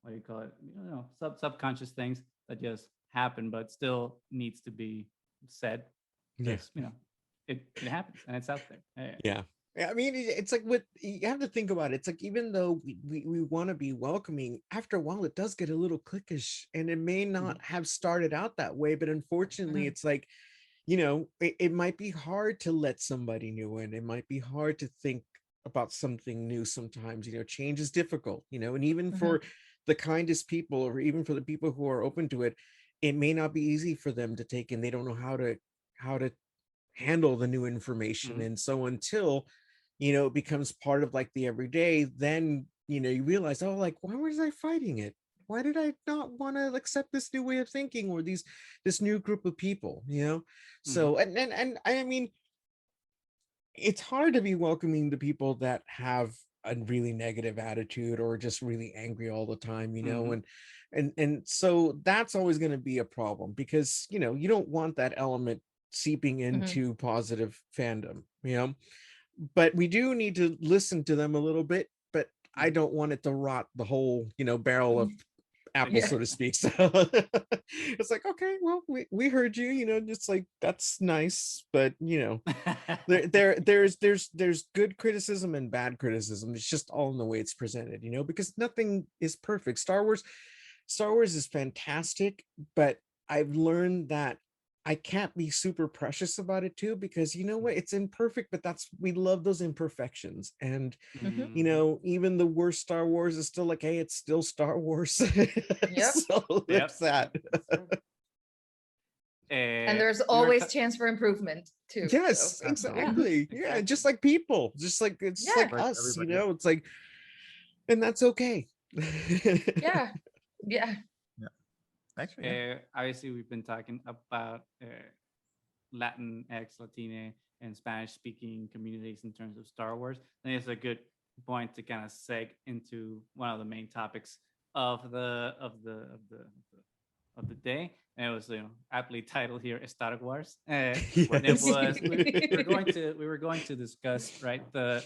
S1: what do you call it? Subconscious things that just happen, but still needs to be said because it happens and it's out there.
S3: Yeah. I mean, it's like what you have to think about. It's like, even though we want to be welcoming, after a while, it does get a little cliquish, and it may not have started out that way. But unfortunately, it's like, it might be hard to let somebody new in. It might be hard to think about something new sometimes. Change is difficult, and even for the kindest people, or even for the people who are open to it, it may not be easy for them to take in. They don't know how to handle the new information. And so until it becomes part of like the everyday, then you realize, oh, like, why was I fighting it? Why did I not want to accept this new way of thinking, or this new group of people? So and I mean, it's hard to be welcoming to people that have a really negative attitude, or just really angry all the time, and so that's always going to be a problem, because you don't want that element seeping into positive fandom, but we do need to listen to them a little bit, but I don't want it to rot the whole barrel of apple, so to speak. So it's like, okay, well, we heard you, just like, that's nice, but there's good criticism and bad criticism. It's just all in the way it's presented, because nothing is perfect. Star Wars is fantastic, but I've learned that I can't be super precious about it too, because what, it's imperfect, but we love those imperfections. And even the worst Star Wars is still like, hey, it's still Star Wars. So that's that.
S2: And there's always chance for improvement too.
S3: Yes, so. Exactly. Yeah, just like people, just like it's like us, it's like, and that's okay.
S2: Yeah.
S4: Actually,
S1: obviously, we've been talking about Latinx, Latine, and Spanish-speaking communities in terms of Star Wars. I think it's a good point to kind of seg into one of the main topics of the day, and it was aptly titled here "Estar Guars." When it was we were going to discuss, right, the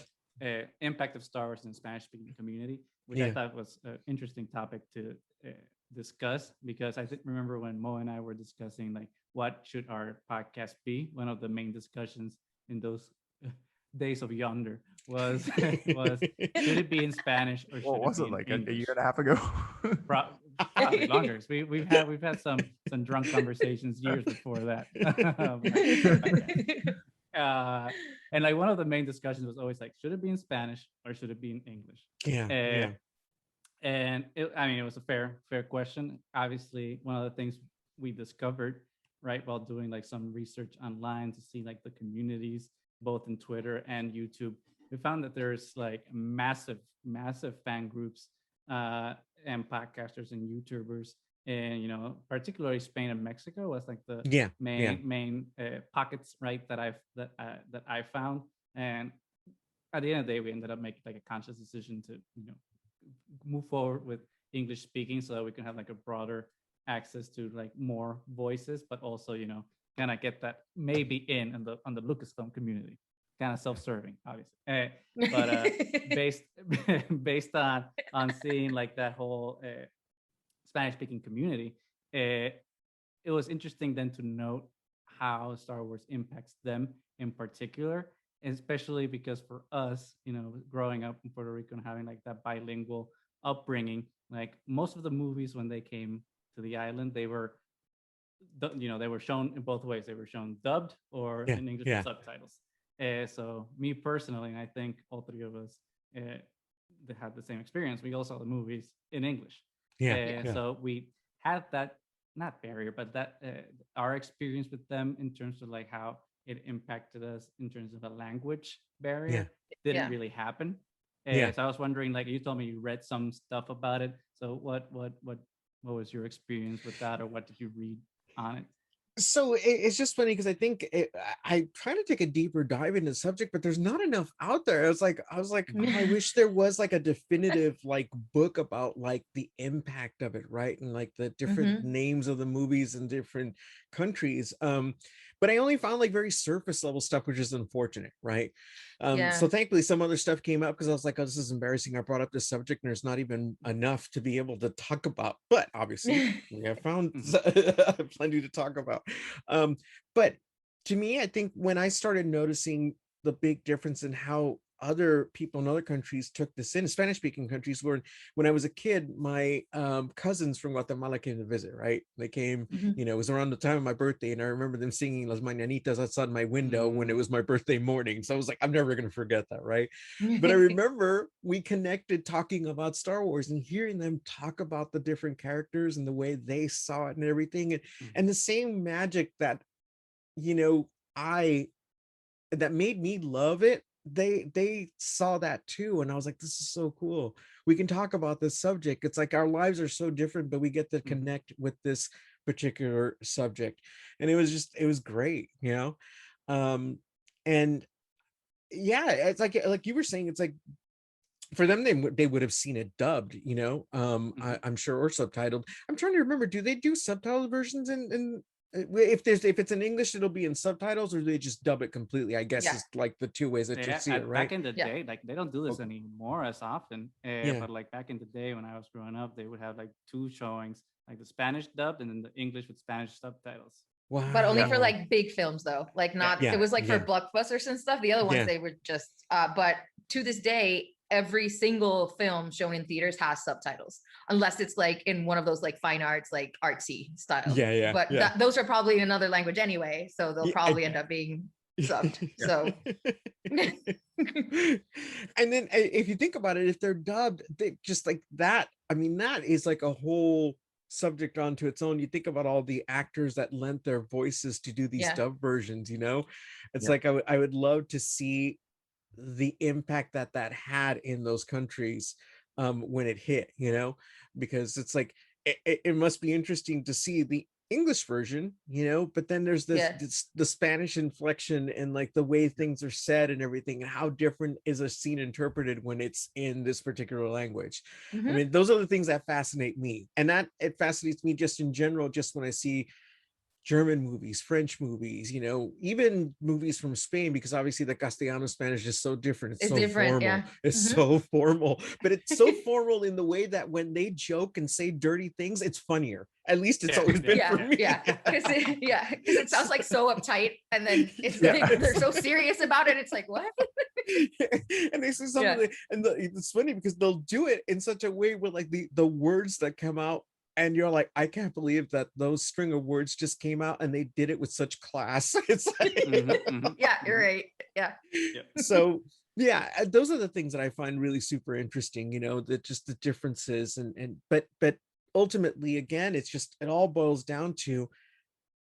S1: impact of Star Wars in the Spanish-speaking community, which I thought was an interesting topic to discuss, because I remember when Mo and I were discussing like what should our podcast be. One of the main discussions in those days of yonder was should it be in Spanish or should it be in
S4: like
S1: English?
S4: a year and a half ago?
S1: Probably longer. We've had some drunk conversations years before that. And like one of the main discussions was always like, should it be in Spanish or should it be in English? And it was a fair question. Obviously, one of the things we discovered, right, while doing like some research online to see like the communities, both in Twitter and YouTube, we found that there's like massive fan groups and podcasters and YouTubers, and particularly Spain and Mexico was like the main pockets, right, that I found. And at the end of the day, we ended up making like a conscious decision to move forward with English speaking, so that we can have like a broader access to like more voices, but also kind of get that maybe on the Lucasfilm community, kind of self-serving, obviously, but based on seeing like that whole Spanish-speaking community, it was interesting then to note how Star Wars impacts them in particular, especially because for us, growing up in Puerto Rico and having like that bilingual upbringing, like most of the movies when they came to the island, they were shown in both ways. They were shown dubbed or in English with subtitles. So me personally, and I think all three of us that had the same experience, we all saw the movies in English. So we had that, not barrier, but that our experience with them in terms of like how it impacted us in terms of a language barrier didn't really happen. So I was wondering, like, you told me you read some stuff about it. So what was your experience with that, or what did you read on it?
S3: So it's just funny because I think I try to take a deeper dive into the subject, but there's not enough out there. I was like, I wish there was like a definitive like book about like the impact of it, right? And like the different names of the movies in different countries. but I only found like very surface level stuff, which is unfortunate, right?
S2: Yeah.
S3: So thankfully some other stuff came up because I was like, oh, this is embarrassing. I brought up this subject and there's not even enough to be able to talk about, but obviously we have found plenty to talk about. But to me, I think when I started noticing the big difference in how other people in other countries took this in, Spanish speaking countries, were when I was a kid, my cousins from Guatemala came to visit, right? They came, you know, it was around the time of my birthday, and I remember them singing Las Mañanitas outside my window when it was my birthday morning. So I was like, I'm never going to forget that, right? But I remember we connected talking about Star Wars and hearing them talk about the different characters and the way they saw it and everything. And the same magic that, you know, that made me love it, they saw that too, and I was like, this is so cool. We can talk about this subject. It's like our lives are so different, but we get to connect with this particular subject, and it was great, you know. And yeah, it's like you were saying, it's like for them, they would have seen it dubbed, you know. I'm sure, or subtitled. I'm trying to remember, do they do subtitled versions in if it's in English, it'll be in subtitles, or do they just dub it completely? I guess it's like the two ways that you see it, right?
S1: Back in the day, like they don't do this anymore as often. But like back in the day when I was growing up, they would have like two showings, like the Spanish dubbed and then the English with Spanish subtitles.
S3: Wow.
S2: But only for like big films though, like not, it was like for blockbusters and stuff. The other ones, they were just, but to this day, every single film shown in theaters has subtitles, unless it's like in one of those like fine arts, like artsy style. But those are probably in another language anyway, so they'll probably end up being subbed. So
S3: and then if you think about it, if they're dubbed, they just like that, I mean, that is like a whole subject onto its own. You think about all the actors that lent their voices to do these dub versions, you know. It's like I would love to see the impact that had in those countries when it hit, you know, because it's like it must be interesting to see the English version, you know, but then there's this the Spanish inflection and like the way things are said and everything, and how different is a scene interpreted when it's in this particular language. I mean, those are the things that fascinate me, and that it fascinates me just in general, just when I see German movies, French movies, you know, even movies from Spain, because obviously the Castellano Spanish is so different. It's so different, formal. It's so formal, but it's so formal in the way that when they joke and say dirty things, it's funnier. At least it's always been for me.
S2: Because it sounds like so uptight, and then it's they're so serious about it. It's like, what?
S3: And they say something, and it's funny because they'll do it in such a way where like the words that come out, and you're like, I can't believe that those string of words just came out and they did it with such class. It's like,
S2: yeah, you're right. Yeah.
S3: So yeah, those are the things that I find really super interesting, you know, that just the differences but ultimately, again, it's just, it all boils down to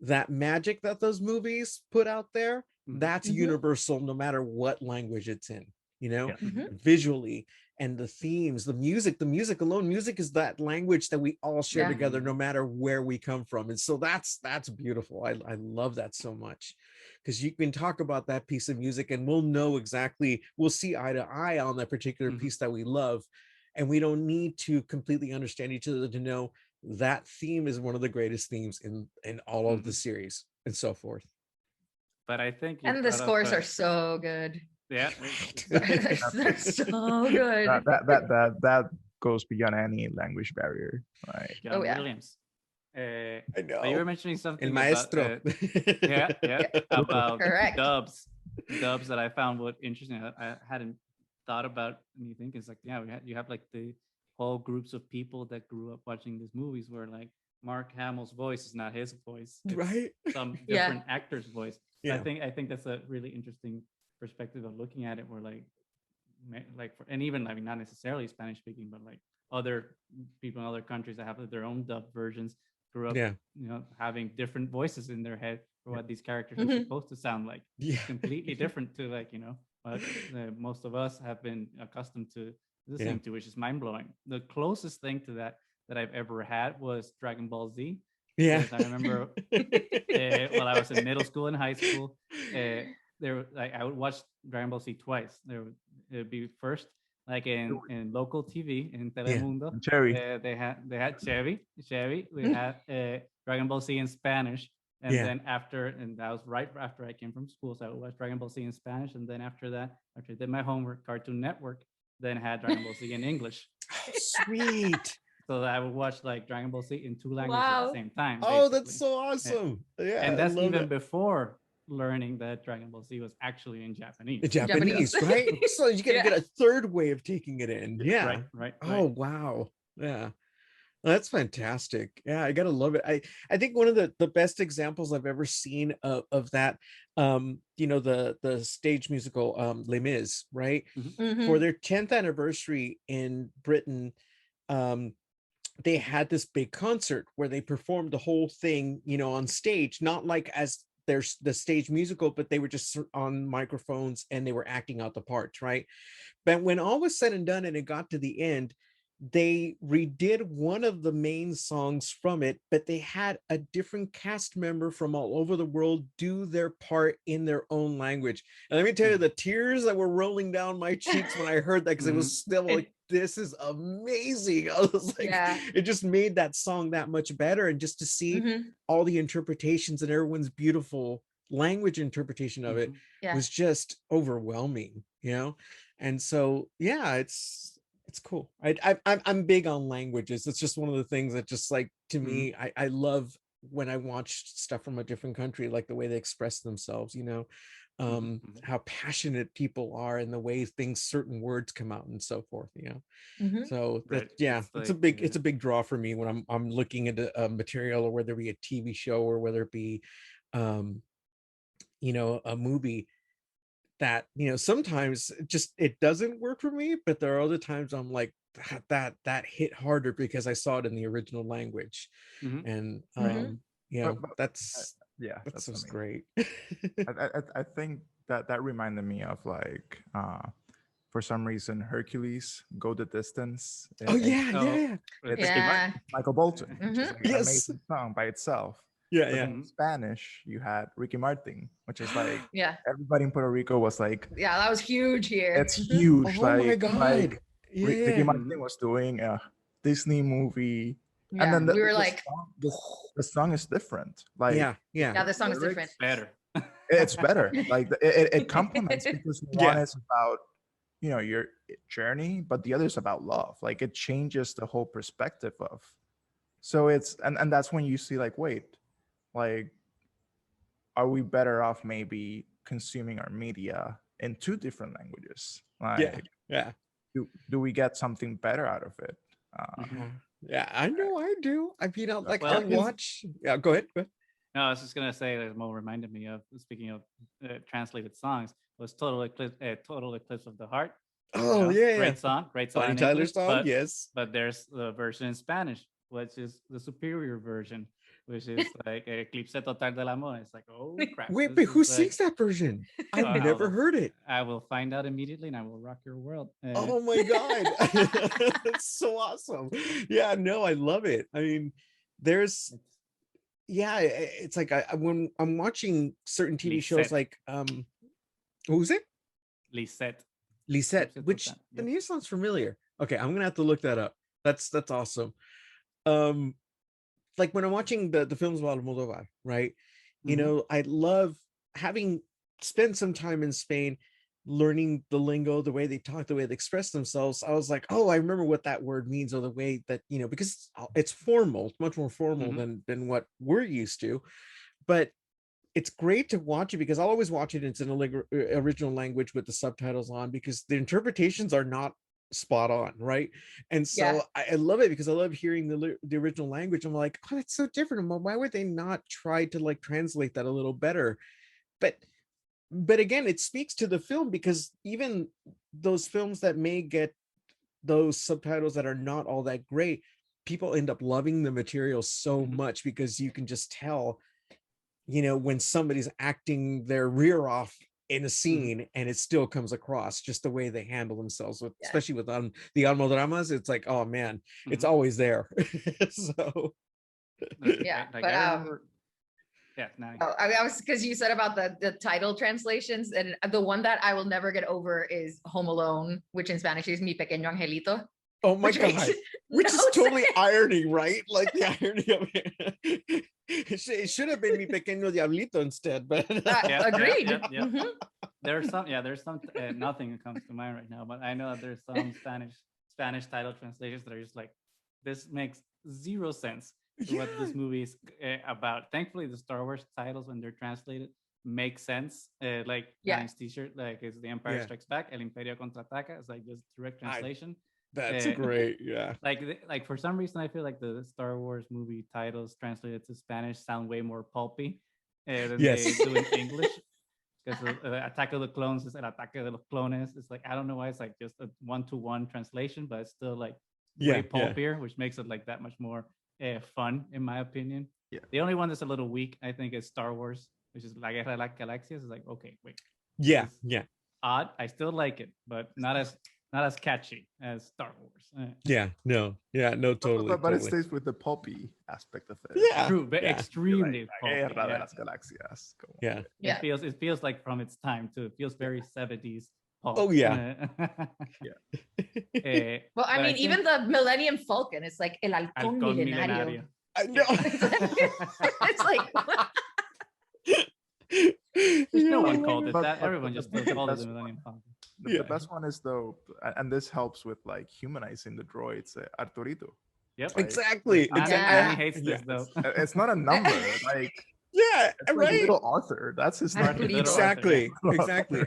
S3: that magic that those movies put out there. That's universal, no matter what language it's in, you know, visually. And the themes, the music alone, music is that language that we all share together, no matter where we come from. And so that's beautiful. I love that so much, because you can talk about that piece of music and we'll know exactly, we'll see eye to eye on that particular piece that we love. And we don't need to completely understand each other to know that theme is one of the greatest themes in all of the series and so forth.
S1: But I think,
S2: and the scores are so good.
S1: Yeah,
S2: they're so good.
S4: That goes beyond any language barrier. Right?
S1: John Williams.
S3: I know.
S1: But you were mentioning something
S3: El maestro.
S1: About dubs that I found what interesting. I hadn't thought about anything. It's like, you have like the whole groups of people that grew up watching these movies where like Mark Hamill's voice is not his voice, it's
S3: right?
S1: Some different actor's voice. I think that's a really interesting perspective of looking at it, where and even, I mean, not necessarily Spanish speaking, but like other people in other countries that have their own dub versions grew up, you know, having different voices in their head for what these characters are supposed to sound like. Completely different to, like, you know, what most of us have been accustomed to listening to, which is mind-blowing. The closest thing to that I've ever had was Dragon Ball Z. I remember while I was in middle school and high school, I would watch Dragon Ball Z twice. It would be first like in local TV in Telemundo.
S4: Cherry.
S1: They had Chevy. We had Dragon Ball Z in Spanish. And then and that was right after I came from school. So I watched Dragon Ball Z in Spanish. And then after that, after I did my homework, Cartoon Network then had Dragon Ball Z in English.
S3: Sweet.
S1: So I would watch like Dragon Ball Z in 2 languages at the same time.
S3: Oh, that's so awesome. Yeah.
S1: And that's even before learning that Dragon Ball Z was actually in Japanese.
S3: Japanese, right? So you get a third way of taking it in. Yeah.
S1: Right.
S3: Oh, wow. Yeah. That's fantastic. Yeah, I gotta love it. I think one of the best examples I've ever seen of that, the stage musical Les Mis, right? For their 10th anniversary in Britain, they had this big concert where they performed the whole thing, on stage, not like as there's the stage musical, but they were just on microphones and they were acting out the parts, right? But when all was said and done and it got to the end, they redid one of the main songs from it, but they had a different cast member from all over the world do their part in their own language. And let me tell you, the tears that were rolling down my cheeks when I heard that, because it was still like, this is amazing. I was like, it just made that song that much better. And just to see all the interpretations and everyone's beautiful language interpretation of it was just overwhelming, And so, it's cool. I'm big on languages. It's just one of the things that just like, to me, I love when I watch stuff from a different country, like the way they express themselves, how passionate people are and the way certain words come out and so forth, So it's a big draw for me when I'm looking into a material, or whether it be a TV show or whether it be, a movie that, sometimes it doesn't work for me, but there are other times I'm like, that hit harder because I saw it in the original language. And that's just great.
S4: I think that reminded me of like, for some reason, Hercules, Go the Distance. Michael Bolton, which is like an amazing song by itself. In Spanish, you had Ricky Martin, which is like, everybody in Puerto Rico was like,
S2: that was huge here.
S4: It's huge.
S3: Oh my God.
S4: Ricky Martin was doing a Disney movie.
S2: And then we were
S4: the song is different. Like,
S2: the song is different.
S1: Better.
S4: It's better. Like it complements, because one is about, your journey, but the other is about love. Like it changes the whole perspective of. So it's, and that's when you see like, wait, like, are we better off maybe consuming our media in 2 different languages? Like, do we get something better out of it?
S3: I know I do. I mean, I'll watch. Yeah, go ahead.
S1: No, I was just gonna say that Mo reminded me of, speaking of translated songs, was Total Eclipse of the Heart.
S3: Oh,
S1: great song.
S3: Bonnie Tyler's song, yes.
S1: But there's the version in Spanish, which is the superior version, which is like Eclipse Total del Amor. It's like, oh crap.
S3: Wait, but who sings that version? I've never heard it.
S1: I will find out immediately, and I will rock your world.
S3: Oh my God. That's so awesome. Yeah, no, I love it. I mean, it's like when I'm watching certain TV shows, like who's it? Lisette, which the name sounds familiar. Okay, I'm gonna have to look that up. That's awesome. Like when I'm watching the films about Almodovar, right? I love having spent some time in Spain, learning the lingo, the way they talk, the way they express themselves. I was like, oh, I remember what that word means, or the way that, because it's formal, it's much more formal than what we're used to. But it's great to watch it, because I'll always watch it. It's in original language with the subtitles on, because the interpretations are not spot on, right? And so I love it, because I love hearing the original language. I'm like, oh, that's so different. Why would they not try to like translate that a little better? But again, it speaks to the film, because even those films that may get those subtitles that are not all that great, people end up loving the material so much, because you can just tell, when somebody's acting their rear off in a scene, and it still comes across just the way they handle themselves, especially with the almodramas. It's like, oh man, it's always there. So
S2: I was, because you said about the title translations, and the one that I will never get over is Home Alone, which in Spanish is Mi Pequeño Angelito.
S3: Oh my God. which is totally irony, right? Like the irony of it. It should have been Mi Pequeño Diablito instead, but
S2: agreed.
S1: There's some nothing comes to mind right now, but I know that there's some Spanish title translations that are just like, this makes zero sense to what this movie is about. Thankfully, the Star Wars titles, when they're translated, make sense. Like Ryan's t-shirt, like it's The Empire Strikes Back, El Imperio Contraataca. It's like just direct translation.
S3: That's great. Yeah.
S1: Like for some reason, I feel like the Star Wars movie titles translated to Spanish sound way more pulpy than they do in English. Because Attack of the Clones is El Ataque de los Clones. It's like, I don't know why it's like just a 1-to-1 translation, but it's still like way pulpier, which makes it like that much more fun, in my opinion. Yeah. The only one that's a little weak, I think, is Star Wars, which is La Guerra de las Galaxias. It's like, okay, wait.
S3: Yeah.
S1: Odd. I still like it, but not as catchy as Star Wars.
S3: No, totally.
S4: But it stays with the pulpy aspect of it.
S1: Yeah, true, but extremely pulpy.
S4: Guerra de las Galaxias.
S1: It feels like from its time too. It feels very 70s. Pulp.
S3: Oh yeah.
S2: Well, I mean, even the Millennium Falcon, it's like El Halcón Milenario.
S3: I know.
S2: It's like, what?
S1: No one called it that. Everyone just called it the Millennium Falcon.
S4: The best one is, though, and this helps with like humanizing the droids, Arturito.
S1: Yep.
S3: Like, exactly.
S1: Annie hates this though.
S4: It's not a number. Like
S3: right.
S4: Like little Arthur. That's his name.
S3: Exactly.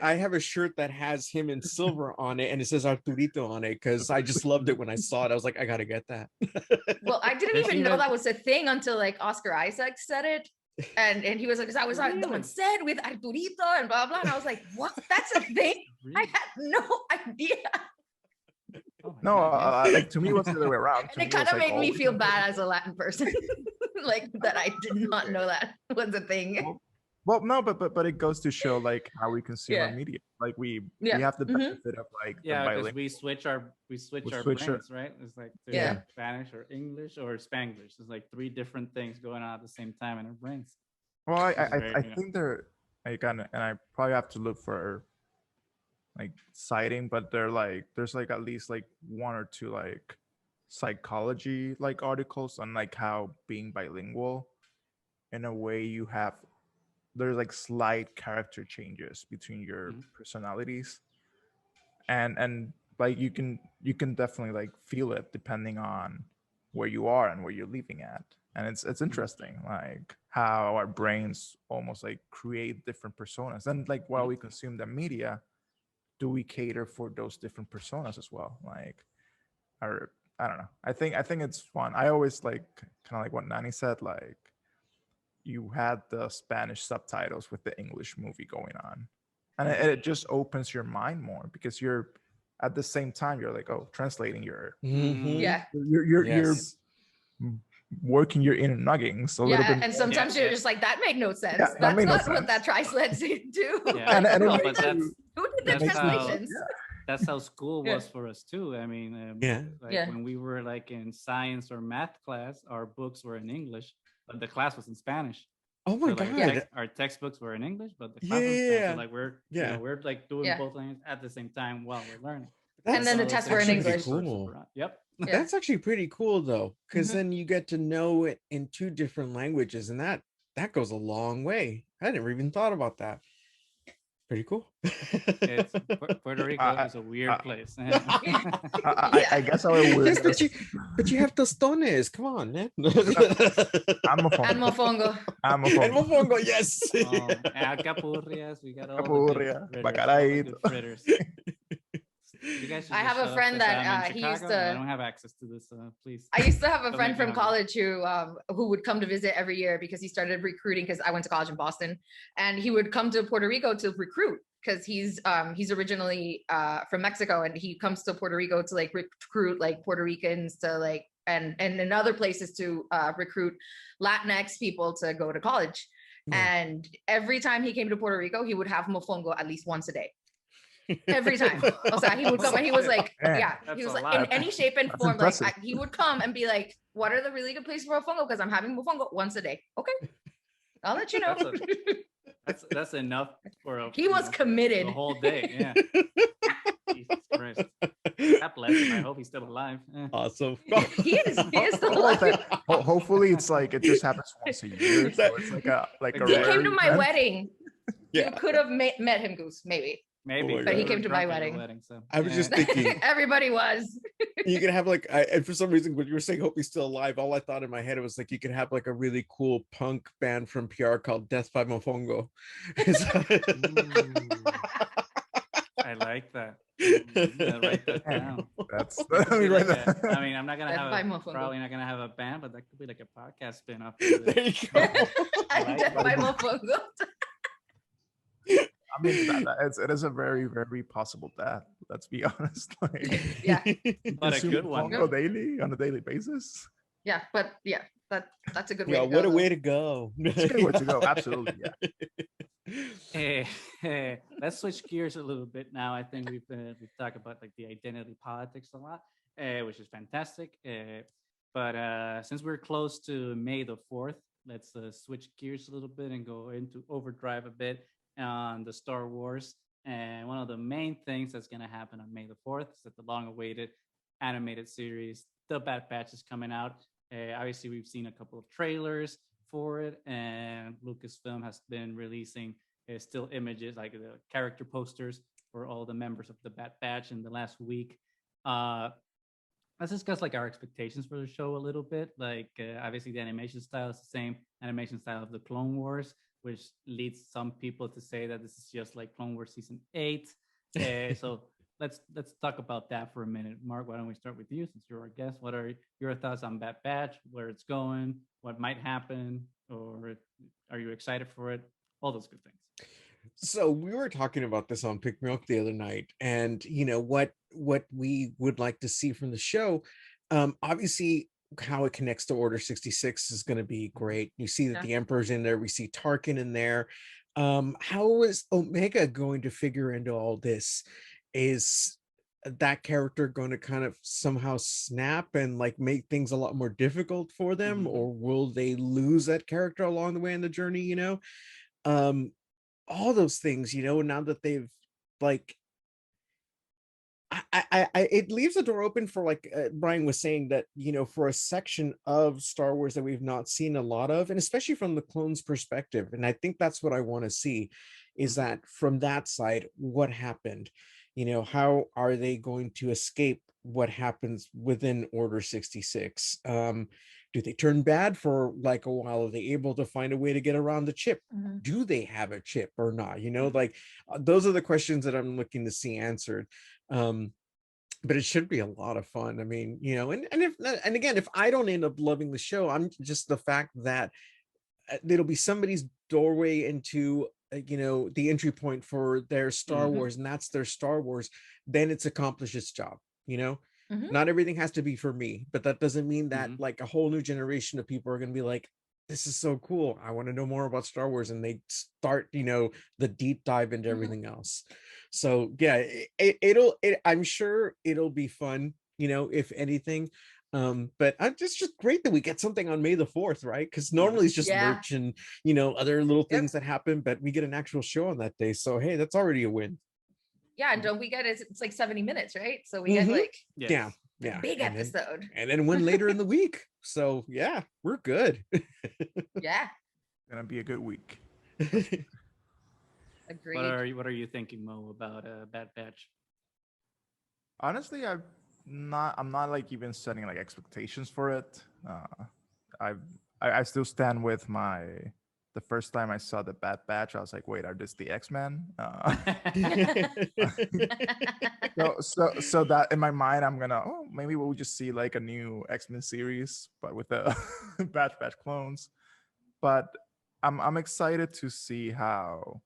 S3: I have a shirt that has him in silver on it, and it says Arturito on it because I just loved it when I saw it. I was like, I gotta get that.
S2: Well, I didn't even know that was a thing until like Oscar Isaac said it. And he was like, that was the one said with Arturito and blah blah. And I was like, what? That's a thing? Really? I had no idea.
S4: Like to me, it was the other way around.
S2: And it kind of made me feel bad as a Latin person, like that I did not know that was a thing.
S4: Well, no, but it goes to show like how we consume our media. Like we have the benefit of like
S1: because we switch our brains, right? It's like Spanish or English or Spanglish. It's like 3 different things going on at the same time in our brains.
S4: Well, I think they're like, and I probably have to look for like citing, but they're like there's like at least like 1 or 2 like psychology like articles on like how being bilingual in a way there's like slight character changes between your personalities, and like you can definitely like feel it depending on where you are and where you're living at, and it's interesting like how our brains almost like create different personas, and like while we consume the media, do we cater for those different personas as well? Like, or I don't know. I think it's fun. I always like kind of like what Nani said, like. You had the Spanish subtitles with the English movie going on, and it just opens your mind more because you're at the same time you're like, oh, translating you're working your inner nuggings a little bit
S2: and sometimes you're just like, that made no sense. That's not what that translates into. Who did the translations?
S1: That's how school was for us too. I mean, when we were like in science or math class, our books were in English, but the class was in Spanish.
S3: Oh my god!
S1: Our textbooks were in English, but the class was in Spanish. So like we're like doing both languages at the same time while we're learning.
S2: And then the tests were in English.
S3: Cool.
S1: Yep.
S3: That's actually pretty cool though, because then you get to know it in 2 different languages, and that goes a long way. I never even thought about that. Pretty cool.
S1: Puerto Rico is a weird place.
S4: I guess I would.
S3: Yes, but you have tostones. Come on, man.
S2: And
S3: mofongo, yes.
S1: Capurrias. We got all
S4: Capurria, bacalaíto.
S1: fritters. You guys
S2: I have a friend that he used to.
S1: I don't have access to this, please.
S2: I used to have a friend from college who would come to visit every year because he started recruiting, because I went to college in Boston, and he would come to Puerto Rico to recruit because he's originally from Mexico, and he comes to Puerto Rico to like recruit like Puerto Ricans to like and in other places to recruit Latinx people to go to college. And every time he came to Puerto Rico, he would have mofongo at least once a day. Every time. O sea, he would come and he was like, he was like in any shape and form. Like he would come and be like, what are the really good places for mofongo? Because I'm having mofongo once a day. Okay, I'll let you know.
S1: That's enough for
S2: he was committed
S1: the whole day. Yeah. Jesus Christ. God bless I hope he's still alive.
S3: Awesome.
S2: He is still alive.
S4: Hopefully it's like it just happens once a year, so it's like a
S2: He
S4: rare
S2: came to my
S4: event.
S2: wedding.
S3: Yeah.
S2: You could have met him, Goose, maybe.
S1: Maybe,
S3: but
S2: he
S1: we
S2: came
S1: were
S2: to my
S1: drunk at your
S2: wedding.
S1: so,
S3: I was just thinking
S2: everybody was.
S3: you could have like and for some reason when you were saying hope he's still alive, all I thought in my head was like you could have like a really cool punk band from PR called Death by Mofongo.
S1: I like that. I'll write that down.
S4: That's
S1: I mean, I'm not gonna probably not gonna have a band, but that could be like a podcast spin-off.
S3: There you go.
S2: Death by Mofongo.
S4: I mean, it is a very, very possible death. Let's be honest. Like,
S2: Yeah,
S1: but a good one.
S4: On a daily basis.
S2: Yeah, but yeah, that's a good way.
S3: Yeah,
S2: to go,
S3: what a
S2: though.
S3: way to go.
S4: It's a good way to go. Absolutely, yeah.
S1: Let's switch gears a little bit now. I think we've talked about like the identity politics a lot, which is fantastic. But since we're close to May the 4th, let's switch gears a little bit and go into overdrive a bit on the Star Wars. And one of the main things that's going to happen on May the 4th is that the long-awaited animated series, The Bad Batch, is coming out. Obviously, we've seen a couple of trailers for it, and Lucasfilm has been releasing still images, like the character posters for all the members of the Bad Batch in the last week. Let's discuss like our expectations for the show a little bit. Like obviously the animation style is the same animation style of the Clone Wars, which leads some people to say that this is just like Clone Wars season 8. So let's talk about that for a minute. Mark, why don't we start with you since you're our guest? What are your thoughts on Bad Batch, where it's going, what might happen, or are you excited for it? All those good things.
S3: So we were talking about this on Pick Me Up the other night, and you know what we would like to see from the show. Obviously, how it connects to Order 66 is going to be great. You see that the Emperor's in there. We see Tarkin in there. How is Omega going to figure into all this? Is that character going to kind of somehow snap and like make things a lot more difficult for them, or will they lose that character along the way in the journey? You know, all those things. You know, now that they've like. It leaves the door open for like Brian was saying that, you know, for a section of Star Wars that we've not seen a lot of, and especially from the clones' perspective. And I think that's what I want to see, is that from that side, what happened? You know, how are they going to escape what happens within Order 66? Do they turn bad for like a while? Are they able to find a way to get around the chip? Do they have a chip or not? You know, like those are the questions that I'm looking to see answered. But it should be a lot of fun. I mean, you know, and again, if I don't end up loving the show, I'm just the fact that it'll be somebody's doorway into you know, the entry point for their Star Wars, and that's their Star Wars, then it's accomplished its job. You know, not everything has to be for me, but that doesn't mean that like a whole new generation of people are going to be like, this is so cool, I want to know more about Star Wars, and they start, you know, the deep dive into everything else. So yeah, I'm sure it'll be fun, you know, if anything. But I'm just great that we get something on May the 4th, right? Because normally it's just merch and, you know, other little things that happen, but we get an actual show on that day. So hey, that's already a win.
S2: Yeah, and don't we get it's like 70 minutes, right? So we get like
S3: yeah
S2: big episode.
S3: And then one later in the week. So yeah, we're good.
S2: Yeah.
S4: Gonna be a good week.
S2: Agreed.
S1: What are you thinking, Mo, about Bad Batch?
S4: Honestly, I'm not like even setting like expectations for it. I still stand with the first time I saw the Bad Batch, I was like, wait, are this the X-Men? So that in my mind, I'm gonna, maybe we'll just see like a new X-Men series, but with the Bad Batch clones. But I'm excited to see how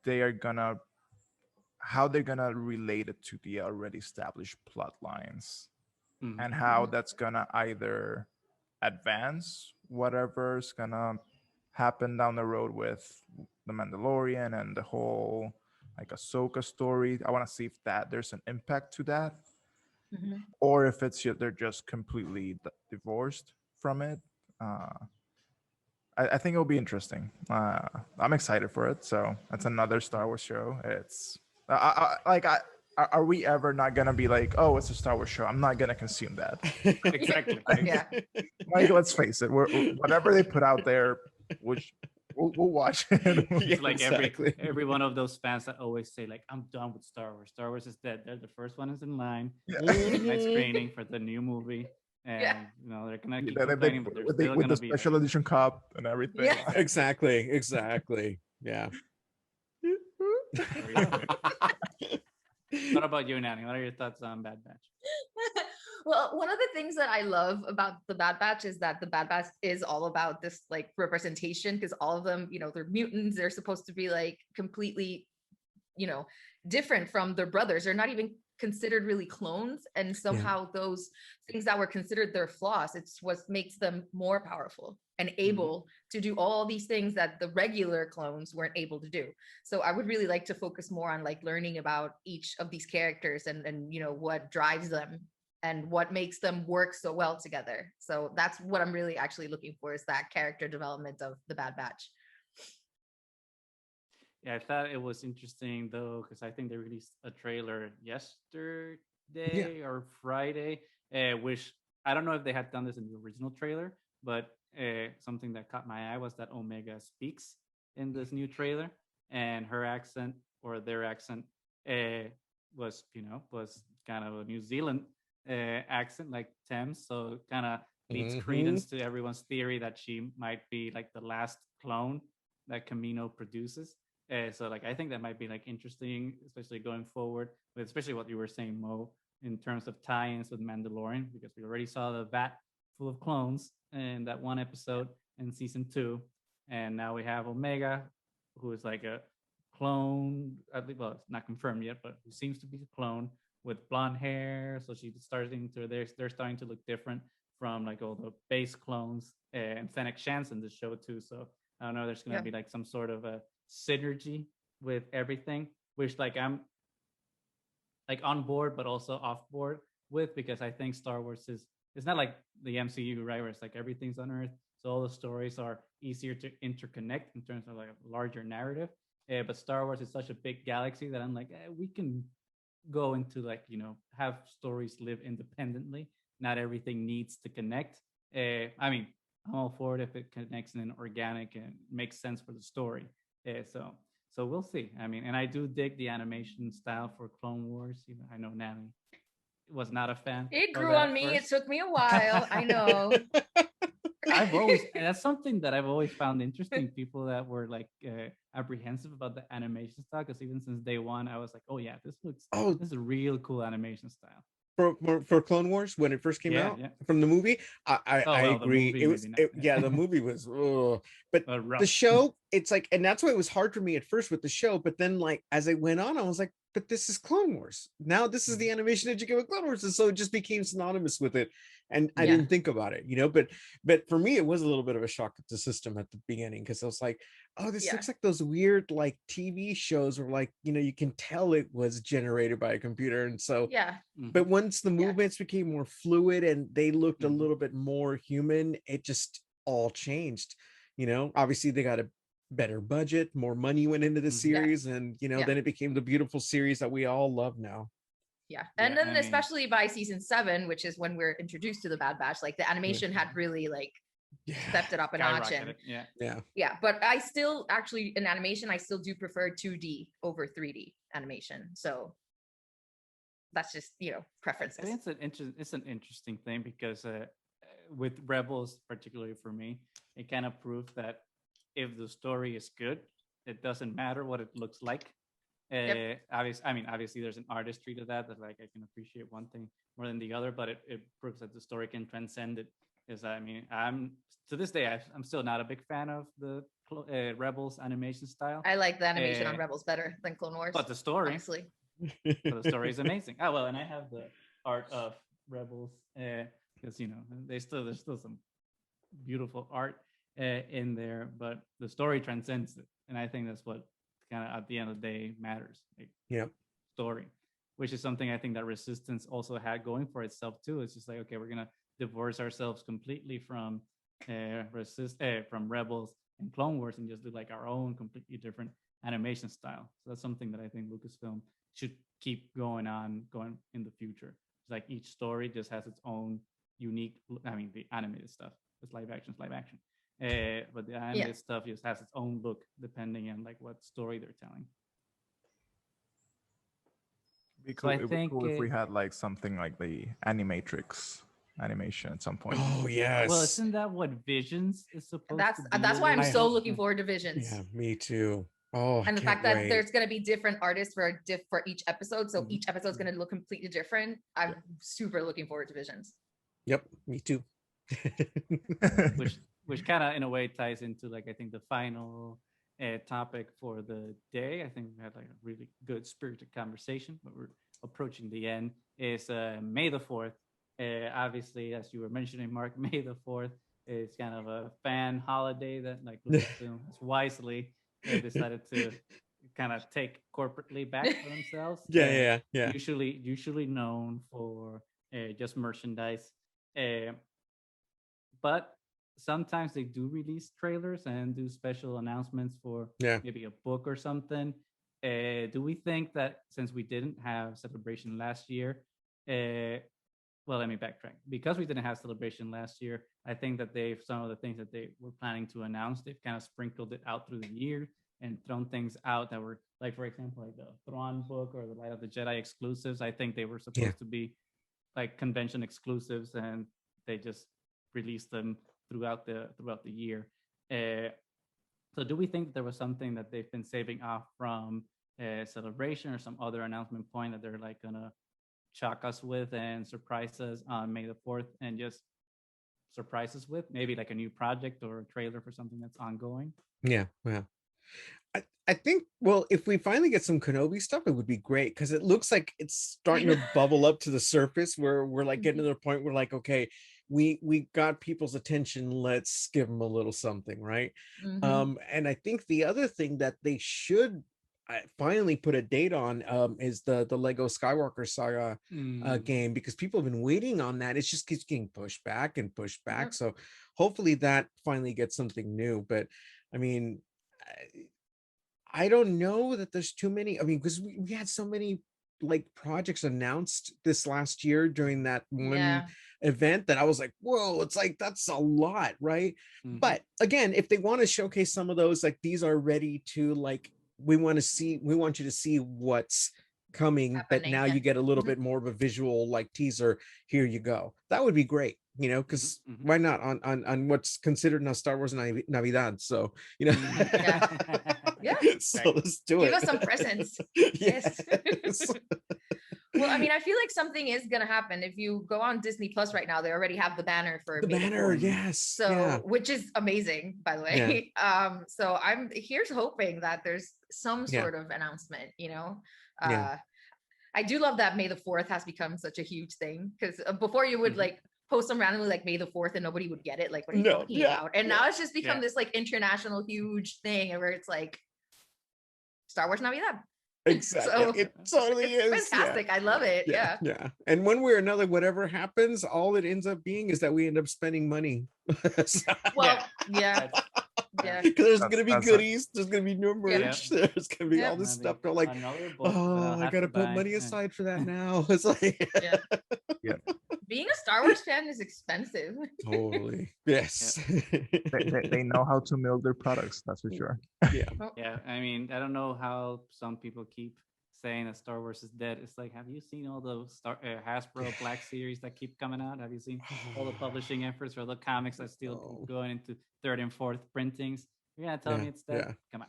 S4: they're gonna relate it to the already established plot lines, and how that's gonna either advance whatever's gonna happen down the road with the Mandalorian and the whole like Ahsoka story. I want to see if there's an impact to that, or if they're just completely divorced from it. I think it'll be interesting. I'm excited for it. So that's another Star Wars show. It's are we ever not gonna be like, oh, it's a Star Wars show, I'm not gonna consume that?
S1: Exactly.
S2: Yeah.
S4: Like, let's face it, whatever they put out there, which we'll watch it.
S1: It's like every one of those fans that always say like, I'm done with Star Wars. Star Wars is dead. They're the first ones in line. Night screening for the new movie. And they're gonna keep complaining, but they're still
S4: with
S1: gonna
S4: the
S1: be
S4: special edition cup and everything.
S2: Yeah.
S3: Exactly. Yeah.
S1: What about you, Nanny? What are your thoughts on Bad Batch?
S2: Well, one of the things that I love about the Bad Batch is that the Bad Batch is all about this like representation, because all of them, they're mutants. They're supposed to be like completely, different from their brothers. They're not even considered really clones, and somehow those things that were considered their flaws, it's what makes them more powerful and able to do all these things that the regular clones weren't able to do. So I would really like to focus more on like learning about each of these characters and what drives them and what makes them work so well together. So that's what I'm really actually looking for, is that character development of the Bad Batch.
S1: Yeah, I thought it was interesting though, because I think they released a trailer yesterday or Friday, which I don't know if they had done this in the original trailer, but something that caught my eye was that Omega speaks in this new trailer, and her accent or their accent was kind of a New Zealand accent, like Thames, so kind of leads credence to everyone's theory that she might be like the last clone that Camino produces. So like I think that might be like interesting, especially going forward, with especially what you were saying, Mo, in terms of tie-ins with Mandalorian, because we already saw the vat full of clones in that one episode in season 2, and now we have Omega, who is like a clone. Well, it's not confirmed yet, but who seems to be a clone with blonde hair. So they're starting to look different from like all the base clones, and Fennec Shand's in the show too. So I don't know. There's gonna be like some sort of a synergy with everything, which like I'm like on board but also off board with, because I think Star Wars it's not like the MCU, right, where it's like everything's on Earth, so all the stories are easier to interconnect in terms of like a larger narrative. But Star Wars is such a big galaxy that I'm like, we can go into like have stories live independently. Not everything needs to connect. I mean, I'm all for it if it connects in an organic and makes sense for the story. So we'll see. I mean, and I do dig the animation style for Clone Wars. I know Natalie was not a fan.
S2: It grew on me. It took me a while. I know.
S1: That's something that I've always found interesting. People that were like apprehensive about the animation style, because even since day one, I was like, oh yeah, this is a real cool animation style.
S3: For Clone Wars when it first came out from the movie, I agree. The movie was but the show, it's like, and that's why it was hard for me at first with the show, but then like as it went on, I was like, but this is Clone Wars now. This is the animation that you get with Clone Wars, and so it just became synonymous with it. And I didn't think about it, but for me, it was a little bit of a shock at the system at the beginning, because I was like, oh, this looks like those weird like TV shows where like, you can tell it was generated by a computer. And so, but once the movements became more fluid and they looked a little bit more human, it just all changed. Obviously they got a better budget, more money went into the series, and then it became the beautiful series that we all love now.
S2: And then especially by season 7, which is when we're introduced to the Bad Batch, like the animation had really like stepped it up a notch. And but I still actually, in animation, I still do prefer 2D over 3D animation. So that's just preferences.
S1: I think it's an interesting thing, because with Rebels, particularly for me, it kind of proved that if the story is good, it doesn't matter what it looks like. Obviously there's an artistry to that like I can appreciate one thing more than the other, but it proves that the story can transcend it. Because I'm to this day I'm still not a big fan of the Rebels animation style.
S2: I like the animation on Rebels better than Clone Wars,
S1: but the story,
S2: honestly.
S1: But the story is amazing. And I have the art of Rebels, because there's still some beautiful art in there, but the story transcends it, and I think that's what kind of at the end of the day matters. Story, which is something I think that Resistance also had going for itself too. It's just like, okay, we're gonna divorce ourselves completely from from Rebels and Clone Wars and just do like our own completely different animation style. So that's something that I think Lucasfilm should keep going in the future. It's like each story just has its own unique. I mean, the animated stuff, it's live action, but the animated stuff just has its own look depending on like what story they're telling.
S4: It'd be cool if we had like something like the Animatrix animation at some point.
S3: Oh yes.
S1: Well, isn't that what Visions is supposed to be?
S2: That's why I'm so looking forward to Visions.
S3: Yeah, me too. Oh,
S2: and the fact that there's going to be different artists for each episode, so each episode is going to look completely different. I'm super looking forward to Visions.
S3: Yep, me too.
S1: which kind of in a way ties into like I think the final topic for the day. I think we had like a really good spirited conversation, but we're approaching the end. Is May the 4th. Obviously, as you were mentioning, Mark, May the 4th is kind of a fan holiday that like Lucasfilm wisely decided to kind of take corporately back for themselves.
S3: Yeah.
S1: Usually known for just merchandise, but sometimes they do release trailers and do special announcements for maybe a book or something. Do we think that since we didn't have Celebration last year, well, let me backtrack. Because we didn't have Celebration last year, I think that some of the things that they were planning to announce, they've kind of sprinkled it out through the year and thrown things out that were like, for example, like the Thrawn book or the Light of the Jedi exclusives. I think they were supposed to be like convention exclusives, and they just released them throughout the year. So do we think there was something that they've been saving off from Celebration or some other announcement point that they're like gonna shock us with and surprise us on May the 4th and just surprise us with maybe like a new project or a trailer for something that's ongoing?
S3: Yeah. I think, well, if we finally get some Kenobi stuff, it would be great, because it looks like it's starting to bubble up to the surface where we're like getting to the point where like, okay, we got people's attention, let's give them a little something, right? And I think the other thing that they should finally put a date on is the Lego Skywalker Saga game, because people have been waiting on that. It just keeps getting pushed back and pushed back. So hopefully that finally gets something new. But I mean, I don't know that there's too many. I mean, because we had so many like projects announced this last year during that one event that I was like, whoa, it's like that's a lot, right? But again, if they want to showcase some of those, like these are ready to like, we want you to see what's coming, but now you get a little bit more of a visual like teaser. Here you go. That would be great, you know, because why not on what's considered now Star Wars Navidad? So, you know, so let's do it.
S2: Give us some presents. Yes. Well, I mean, I feel like something is gonna happen. If you go on Disney Plus right now, they already have the banner for
S3: the banner. Yes.
S2: So, which is amazing, by the way. So here's hoping that there's some sort of announcement. You know, I do love that May the 4th has become such a huge thing, because before you would like post them randomly like May the 4th and nobody would get it. Like, what are you talking about? And now it's just become this like international huge thing where it's like Star Wars Navidad.
S3: Exactly. So, it totally is
S2: fantastic. I love it. Yeah.
S3: And one way or another, whatever happens, all it ends up being is that we end up spending money. Because there's gonna be goodies, there's gonna be new merch, there's gonna be all this stuff. They're like, I gotta put money aside for that now. It's like
S2: being a Star Wars fan is expensive.
S3: Totally. Yes.
S4: They know how to milk their products, that's for sure.
S1: Yeah. I mean, I don't know how some people keep saying that Star Wars is dead. It's like, have you seen all those Hasbro Black Series that keep coming out? Have you seen all the publishing efforts for the comics that still keep going into 3rd and 4th printings? You're gonna tell me it's dead? Come on.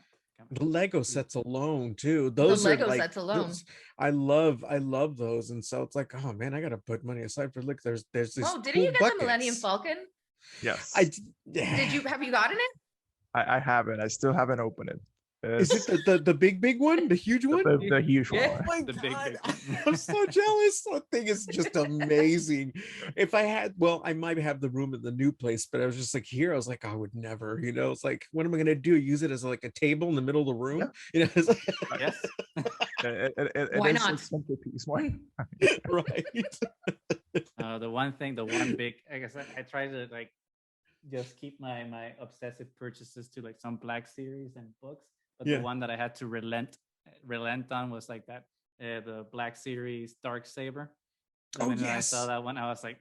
S3: The Lego sets alone too. Those
S2: Lego
S3: are like,
S2: sets alone.
S3: I love those, and so it's like, oh man, I gotta put money aside for. Look, there's this.
S2: Oh, didn't you get the Millennium Falcon?
S4: Yes.
S2: Have you gotten it?
S4: I haven't. I still haven't opened it.
S3: Is it the big one, the huge one?
S4: The huge one.
S3: Oh my God. I'm so jealous. That thing is just amazing. If I had, well, I might have the room in the new place, but I was just like, here, I was like, I would never, you know, it's like, what am I going to do? Use it as like a table in the middle of the room? You know, it's like,
S1: yes.
S2: Why not?
S4: Centerpiece. Why?
S3: Right.
S1: The one big, I guess I try to like just keep my obsessive purchases to like some Black Series and books. but the one that I had to relent on was like that the Black Series Dark Saber. The minute I saw that one, I was like,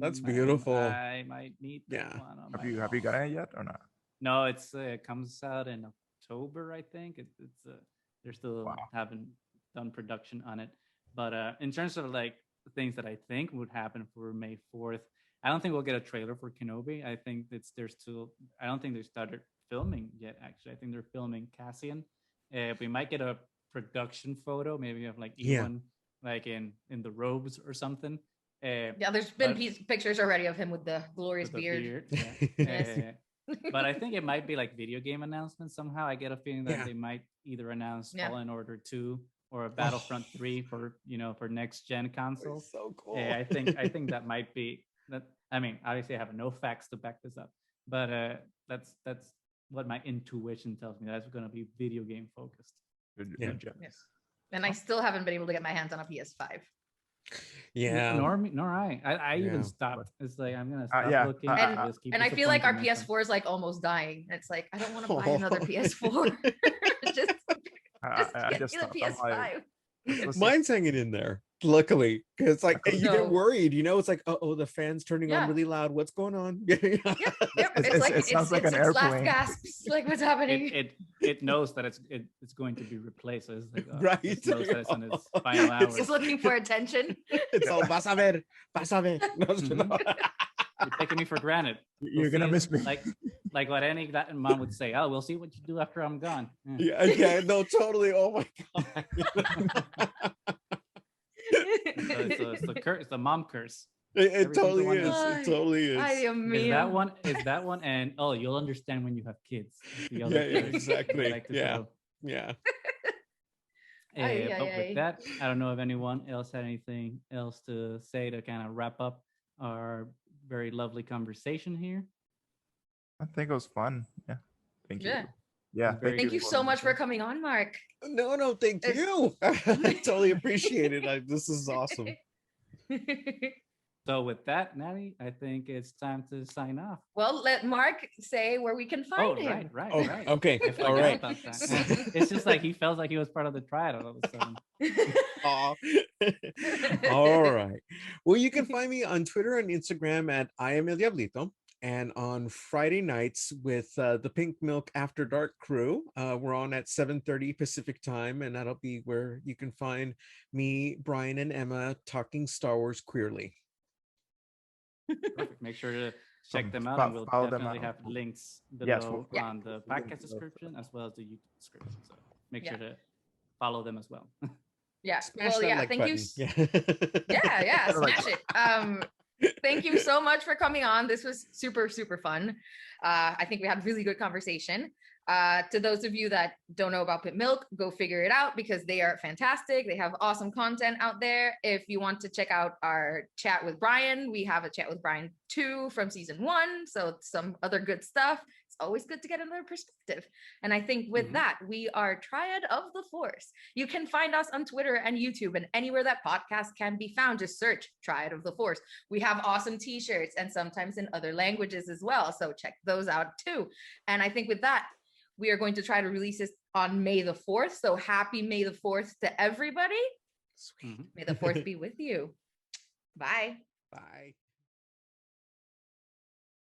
S3: that's beautiful.
S1: I might need that one.
S4: Have you gotten it yet or not?
S1: No, it comes out in October, I think. They're still haven't done production on it. But in terms of like things that I think would happen for May 4th, I don't think we'll get a trailer for Kenobi. I think I don't think they started filming yet. Actually, I think they're filming Cassian. We might get a production photo, maybe of like Ewan, like in the robes or something.
S2: There's been pictures already of him with the glorious beard.
S1: But I think it might be like video game announcements somehow. I get a feeling that they might either announce Fallen Order 2 or a Battlefront 3 for next gen consoles.
S3: So cool.
S1: I think that might be that. I mean, obviously I have no facts to back this up, but that's what my intuition tells me. That's going to be video game focused.
S4: Yes.
S2: And I still haven't been able to get my hands on a PS5.
S1: Nor I even stopped. It's like I'm gonna stop looking
S2: and I feel like our PS4 is like almost dying. It's like I don't want to buy another PS4. just get me the PS5.
S3: Mine's hanging in there, luckily, because like you get worried, it's like, the fan's turning on really loud. What's going on?
S2: It sounds like an airplane. Gasps, like what's happening?
S1: It knows that it's going to be replaced. So it's like,
S3: right.
S1: It knows that it's on its final hours.
S2: It's looking for attention.
S3: It's all vas a ver.
S1: You're taking me for granted.
S4: You're gonna miss me.
S1: Like what any Latin mom would say. Oh, we'll see what you do after I'm gone.
S3: No, totally. Oh my god.
S1: It's the mom curse.
S3: It totally is. It totally is.
S1: Is that one? And you'll understand when you have kids.
S3: Exactly.
S1: But with that, I don't know if anyone else had anything else to say to kind of wrap up our very lovely conversation here.
S4: I think it was fun. Yeah. Thank you.
S2: Thank you so much for coming on, Mark.
S3: No, thank you. I totally appreciate it. This is awesome.
S1: So with that, Natty, I think it's time to sign off.
S2: Well, let Mark say where we can find him.
S1: Right.
S3: Okay. All right.
S1: It's just like he felt like he was part of the Triad all of a sudden.
S3: All right. Well, you can find me on Twitter and Instagram at I am El Diablito. And on Friday nights with the Pink Milk After Dark crew, we're on at 7:30 Pacific time, and that'll be where you can find me, Brian, and Emma talking Star Wars queerly.
S1: Perfect. Make sure to check them out, and we'll definitely have links below on the podcast description as well as the YouTube description. So make sure to follow them as well.
S3: Smash that like
S2: thank
S3: button.
S2: you. Smash it. Thank you so much for coming on. This was super, super fun. I think we had really good conversation. To those of you that don't know about Pit Milk, go figure it out because they are fantastic. They have awesome content out there. If you want to check out our chat with Brian, we have a chat with Brian 2 from season 1. So some other good stuff. It's always good to get another perspective. And I think with that, we are Triad of the Force. You can find us on Twitter and YouTube and anywhere that podcast can be found. Just search Triad of the Force. We have awesome t-shirts and sometimes in other languages as well. So check those out too. And I think with that, we are going to try to release this on May the 4th. So happy May the 4th to everybody. Sweet. May the 4th be with you. Bye.
S3: Bye.